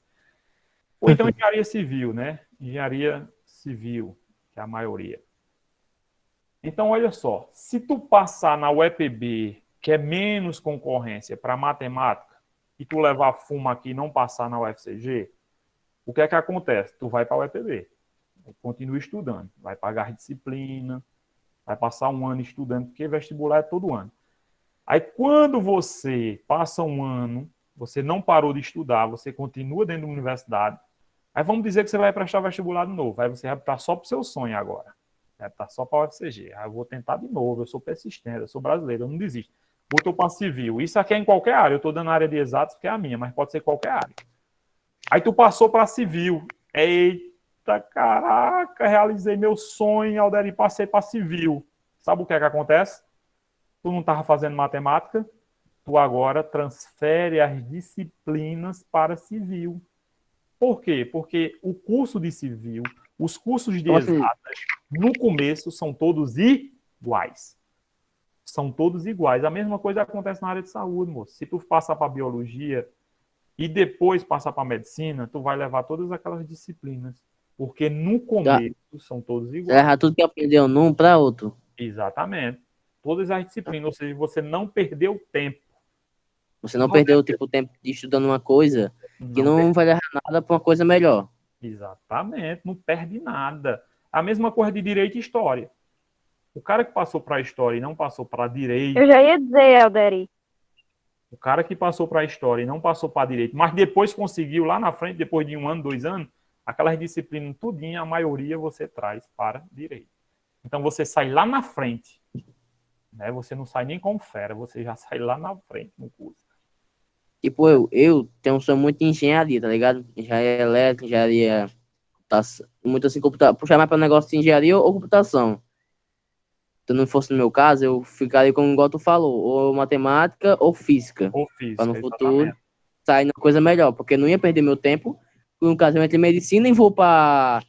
Ou então engenharia civil, né? Engenharia civil, que é a maioria. Então, olha só, se tu passar na UEPB, que é menos concorrência para matemática, e tu levar fuma aqui e não passar na UFCG, o que é que acontece? Tu vai para a UEPB, continua estudando, vai pagar disciplina, vai passar um ano estudando, porque vestibular é todo ano. Aí, quando você passa um ano, você não parou de estudar, você continua dentro da universidade, aí vamos dizer que você vai prestar vestibular de novo, aí você vai estar só para o seu sonho agora. Vai estar só para a UFCG. Aí eu vou tentar de novo, eu sou persistente, eu sou brasileiro, eu não desisto. Botou para civil. Isso aqui é em qualquer área, eu estou dando área de exatos, porque é a minha, mas pode ser qualquer área. Aí tu passou para civil. Eita, caraca, realizei meu sonho, Alderi, passei para civil. Sabe o que é que acontece? Tu não estava fazendo matemática, tu agora transfere as disciplinas para civil. Por quê? Porque o curso de civil, os cursos de exatas, no começo, são todos iguais. São todos iguais. A mesma coisa acontece na área de saúde, moço. Se tu passar para biologia e depois passar para medicina, tu vai levar todas aquelas disciplinas. Porque no começo são todos iguais. Erra tudo que aprendeu num para outro. Exatamente. Todas as disciplinas, ou seja, você não perdeu tempo. Você não perdeu tipo, o tempo de estudando uma coisa que não vai levar nada para uma coisa melhor. Exatamente, não perde nada. A mesma coisa de direito e história. O cara que passou para a história e não passou para direito. Eu já ia dizer, Alderi. O cara que passou para a história e não passou para direito, mas depois conseguiu lá na frente, depois de 1 ano, 2 anos, aquelas disciplinas tudinha, a maioria você traz para direito. Então você sai lá na frente. Né? Você não sai nem como fera, você já sai lá na frente no curso. Tipo, eu tenho um sonho muito em engenharia, tá ligado? Engenharia elétrica, engenharia... Muito assim, puxar mais para negócio de engenharia ou computação. Se não fosse no meu caso, eu ficaria como igual tu falou, ou matemática ou física. Ou física, para no futuro sair uma coisa melhor, porque não ia perder meu tempo. No caso, eu entrei em medicina e vou para...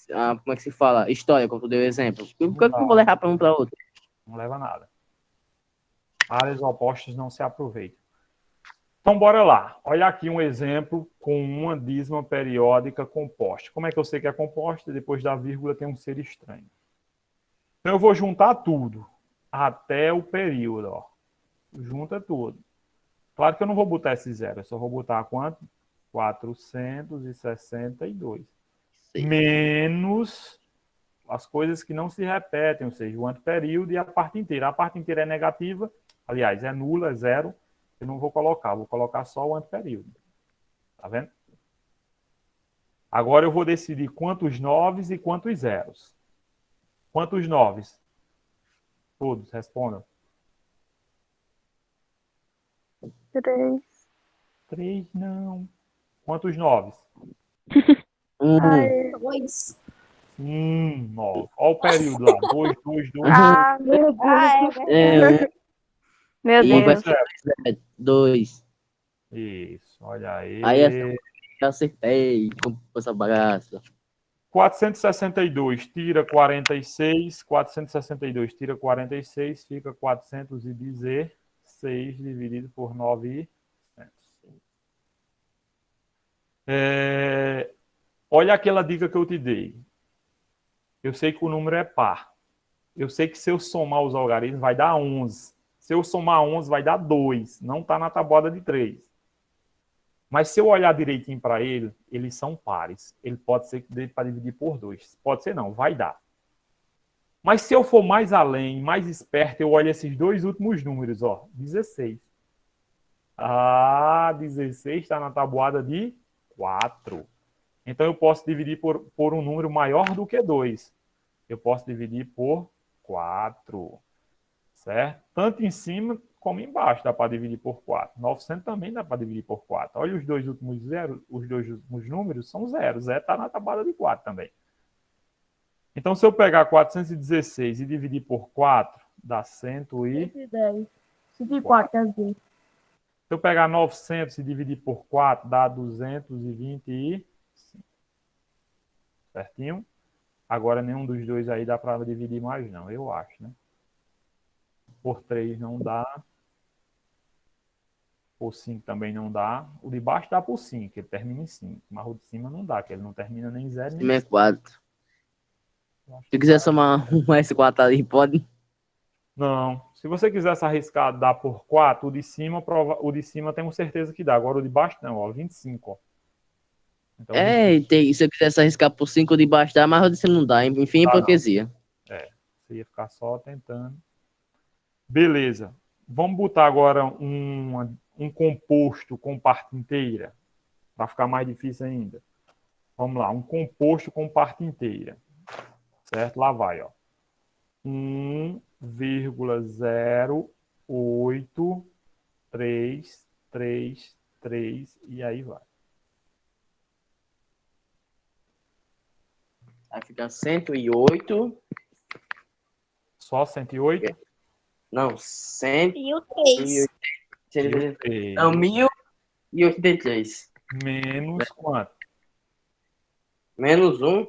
como é que se fala? História, como tu deu exemplo. Por que eu vou levar para um para outro? Não leva nada. Áreas opostas não se aproveitam. Então, bora lá. Olha aqui um exemplo com uma dízima periódica composta. Como é que eu sei que é composta? Depois da vírgula tem um ser estranho. Então, eu vou juntar tudo até o período. Ó. Junta tudo. Claro que eu não vou botar esse zero. Eu só vou botar quanto? 462. Sim. Menos as coisas que não se repetem, ou seja, o anteperíodo e a parte inteira. A parte inteira é negativa, aliás, é nula, é zero. Eu não vou colocar só o anteperíodo. Tá vendo? Agora eu vou decidir quantos noves e quantos zeros. Quantos noves? Todos, respondam. 3. 3, não. Quantos noves? 2. 9. Olha o período lá. 2, 2, 2. Ah, meu Deus. Meu Deus. 2. Isso, olha aí. Aí eu acertei com essa bagaça. 462 tira 46. 462 tira 46. Fica 416 dividido por 9. Olha aquela dica que eu te dei. Eu sei que o número é par. Eu sei que se eu somar os algarismos vai dar 11. Se eu somar 11 vai dar 2. Não está na tabuada de 3. Mas se eu olhar direitinho para ele, eles são pares. Ele pode ser que dê para dividir por 2. Pode ser não, vai dar. Mas se eu for mais além, mais esperto, eu olho esses dois últimos números, ó, 16. 16 está na tabuada de 4. Então eu posso dividir por um número maior do que 2. Eu posso dividir por 4. Certo? Tanto em cima como embaixo dá para dividir por 4. 900 também dá para dividir por 4. Olha os dois últimos zeros, os dois últimos números são zeros. Zero está na tabuada de 4 também. Então, se eu pegar 416 e dividir por 4, dá 110. 110. 104, quer dizer. Se eu pegar 900 e dividir por 4, dá 225. Certinho? Agora nenhum dos dois aí dá para dividir mais não, eu acho, né? Por 3 não dá. Por 5 também não dá. O de baixo dá por 5, ele termina em 5. Mas o de cima não dá, que ele não termina nem 0 nem Cima é 5. 4. Se quiser somar um S4 ali, pode. Não. Se você quisesse arriscar dar por 4, o de cima tenho certeza que dá. Agora o de baixo não, ó, 25, ó. Então, Se eu quisesse arriscar por 5 de baixo dá, mas eu disse não dá. Enfim, Dá, não. hipocrisia. Você ia ficar só tentando. Beleza. Vamos botar agora um composto com parte inteira, para ficar mais difícil ainda. Vamos lá, um composto com parte inteira. Certo? Lá vai, ó. 1,0833 e aí vai. Aí fica 108. Só 108? Não, 100. E o 3. Não, 1083. Menos quanto? Menos 1.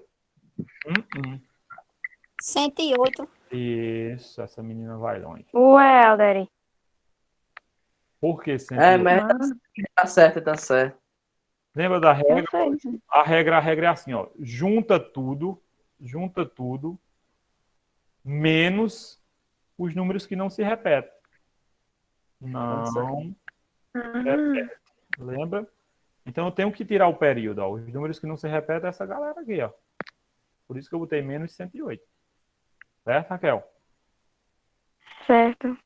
108. Isso, essa menina vai longe. Ué, Alderi. Por que 108? Mas tá certo, tá certo. Lembra da regra? Eu sei. A regra é assim, ó. Junta tudo, menos os números que não se repetem. Não repete. Lembra? Então eu tenho que tirar o período, ó. Os números que não se repetem é essa galera aqui, ó. Por isso que eu botei menos 108. Certo, Raquel? Certo.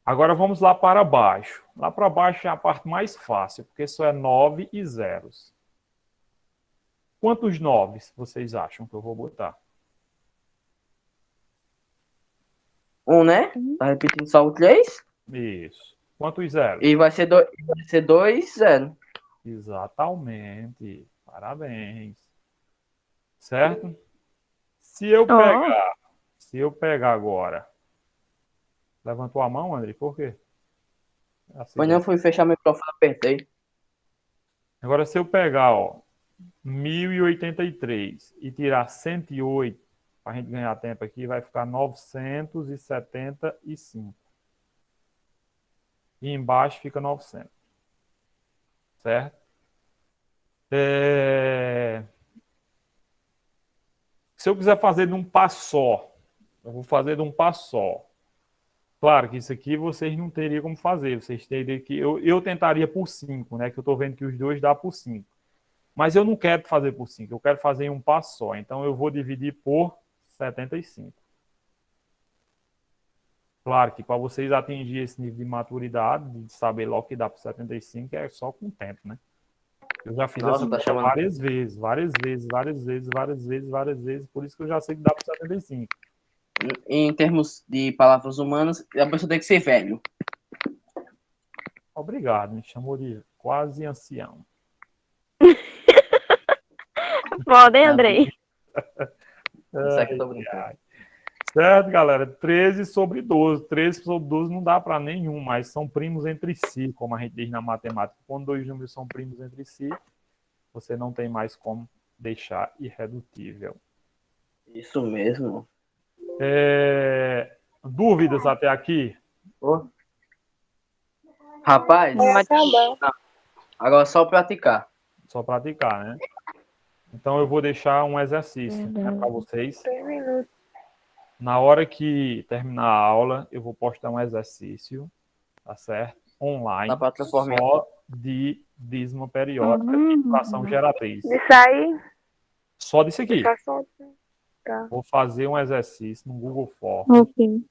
Agora vamos lá para baixo. Lá para baixo é a parte mais fácil, porque só é 9 e zeros. Quantos 9 vocês acham que eu vou botar? 1, né? Tá repetindo só o 3. Isso. Quantos zeros? E vai ser 2, 0. Exatamente. Parabéns. Certo? Se eu pegar agora. Levantou a mão, André? Por quê? Assim, Mas não fui fechar meu microfone, apertei. agora, se eu pegar, ó, 1083 e tirar 108, para a gente ganhar tempo aqui, vai ficar 975. E embaixo fica 900. Certo? Se eu quiser fazer de um passo só, eu vou fazer de um passo só. Claro que isso aqui vocês não teriam como fazer. Vocês teriam que. Eu tentaria por 5, né? Que eu estou vendo que os dois dá por 5. Mas eu não quero fazer por 5, eu quero fazer em um passo só. Então eu vou dividir por 75. Claro que para vocês atingir esse nível de maturidade, de saber logo que dá por 75, é só com o tempo, né? Eu já fiz Nossa, essa tá conta chamando. várias vezes, por isso que eu já sei que dá por 75. Em termos de palavras humanas, a pessoa tem que ser velho. Obrigado, me chamou de quase ancião. Podem, Andrei. Isso aqui eu tô brincando. Certo, galera? 13 sobre 12. 13 sobre 12 não dá para nenhum, mas são primos entre si, como a gente diz na matemática. Quando dois números são primos entre si, você não tem mais como deixar irredutível. Isso mesmo. Dúvidas até aqui? Ô. Rapaz, agora é só praticar. Só praticar, né? Então eu vou deixar um exercício, né, para vocês. 3 minutos. Na hora que terminar a aula, eu vou postar um exercício, tá certo? Online, Dá pra transformar. só de dízima periódica e fração geratriz. Isso aí. Só disso aqui. Fica só. Vou fazer um exercício no Google Forms. Ok.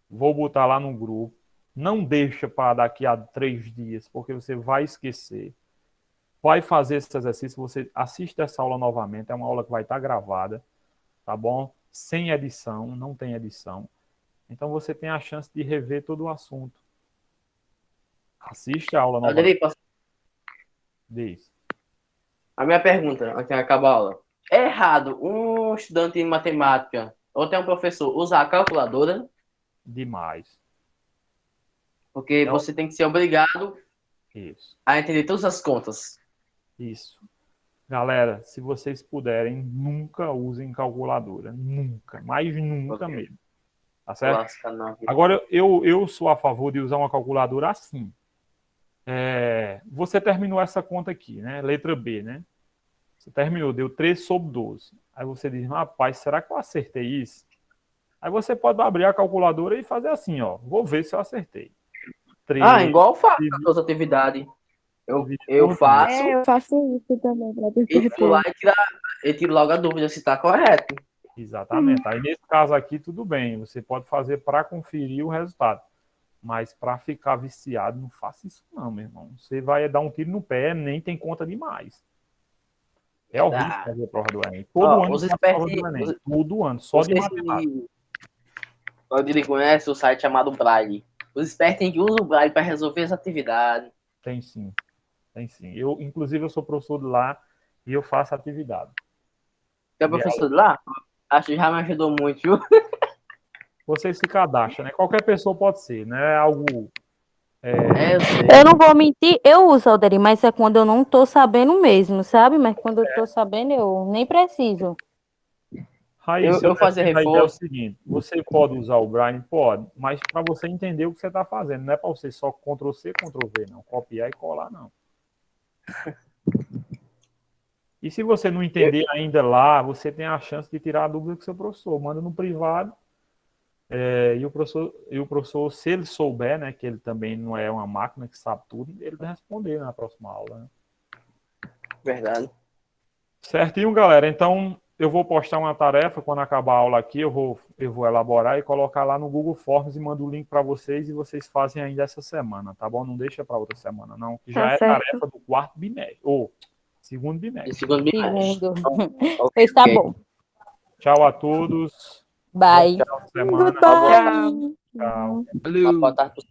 Vou botar lá no grupo. Não deixa para daqui a 3 dias, porque você vai esquecer. Vai fazer esse exercício, você assiste essa aula novamente. É uma aula que vai estar gravada, tá bom? Sem edição, não tem edição. Então você tem a chance de rever todo o assunto. Assiste a aula novamente. Alderi, posso... Diz. A minha pergunta, antes de acabar a aula. É errado um estudante de matemática ou até um professor usar a calculadora? Demais. Porque Não. você tem que ser obrigado Isso. Ah, entendi todas as contas. Isso. Galera, se vocês puderem, nunca usem calculadora. Nunca. Mas nunca Ok. mesmo. Tá certo? Lasca na vida. Agora, eu sou a favor de usar uma calculadora assim. Você terminou essa conta aqui, né? Letra B, né? Você terminou, deu 3/12. Aí você diz, rapaz, será que eu acertei isso? Aí você pode abrir a calculadora e fazer assim, ó. Vou ver se eu acertei. 3 Igual eu faço dividido as atividades. Eu por faço Eu faço isso também, pra ter e vou lá certeza. e tiro logo a dúvida se tá correto. Exatamente. Aí nesse caso aqui, tudo bem. Você pode fazer para conferir o resultado. Mas para ficar viciado, não faça isso não, meu irmão. Você vai dar um tiro no pé, nem tem conta demais. É horrível Verdade. fazer a prova do Enem. Todo Ó, ano os tem a prova do espertos, Enem. Todo ano, só de matemática. Ele conhece o site chamado Braille. Os espertos têm que usar o Braille para resolver as atividades. Tem sim. Tem sim. Inclusive, eu sou professor de lá e eu faço atividade. Você é professor de lá? Acho que já me ajudou muito, viu? Vocês se cadastram, né? Qualquer pessoa pode ser, né? É algo. Eu sei. Eu não vou mentir, eu uso, Alderi, mas é quando eu não tô sabendo mesmo, sabe? Mas quando eu tô sabendo, eu nem preciso. Raíssa, Eu fazia defendo a ideia é o reforço. seguinte: você pode usar o Braille? Pode, mas para você entender o que você está fazendo, não é para você só Ctrl+C, Ctrl+V, não. Copiar e colar, não. E se você não entender ainda lá, você tem a chance de tirar a dúvida com o seu professor. Manda no privado. E o professor, se ele souber, né, que ele também não é uma máquina que sabe tudo, ele vai responder na próxima aula, né? Verdade. Certinho, galera. Então, eu vou postar uma tarefa quando acabar a aula aqui, eu vou elaborar e colocar lá no Google Forms e mando o link para vocês e vocês fazem ainda essa semana, tá bom? Não deixa para outra semana, não, que já Tá é certo. tarefa do quarto bimestre, ou segundo bimestre. E segundo bimestre. Segundo. Ok. Pois tá bom. Tchau a todos. Bye. Bom final de semana. Goodbye. Tchau. Uma boa tarde.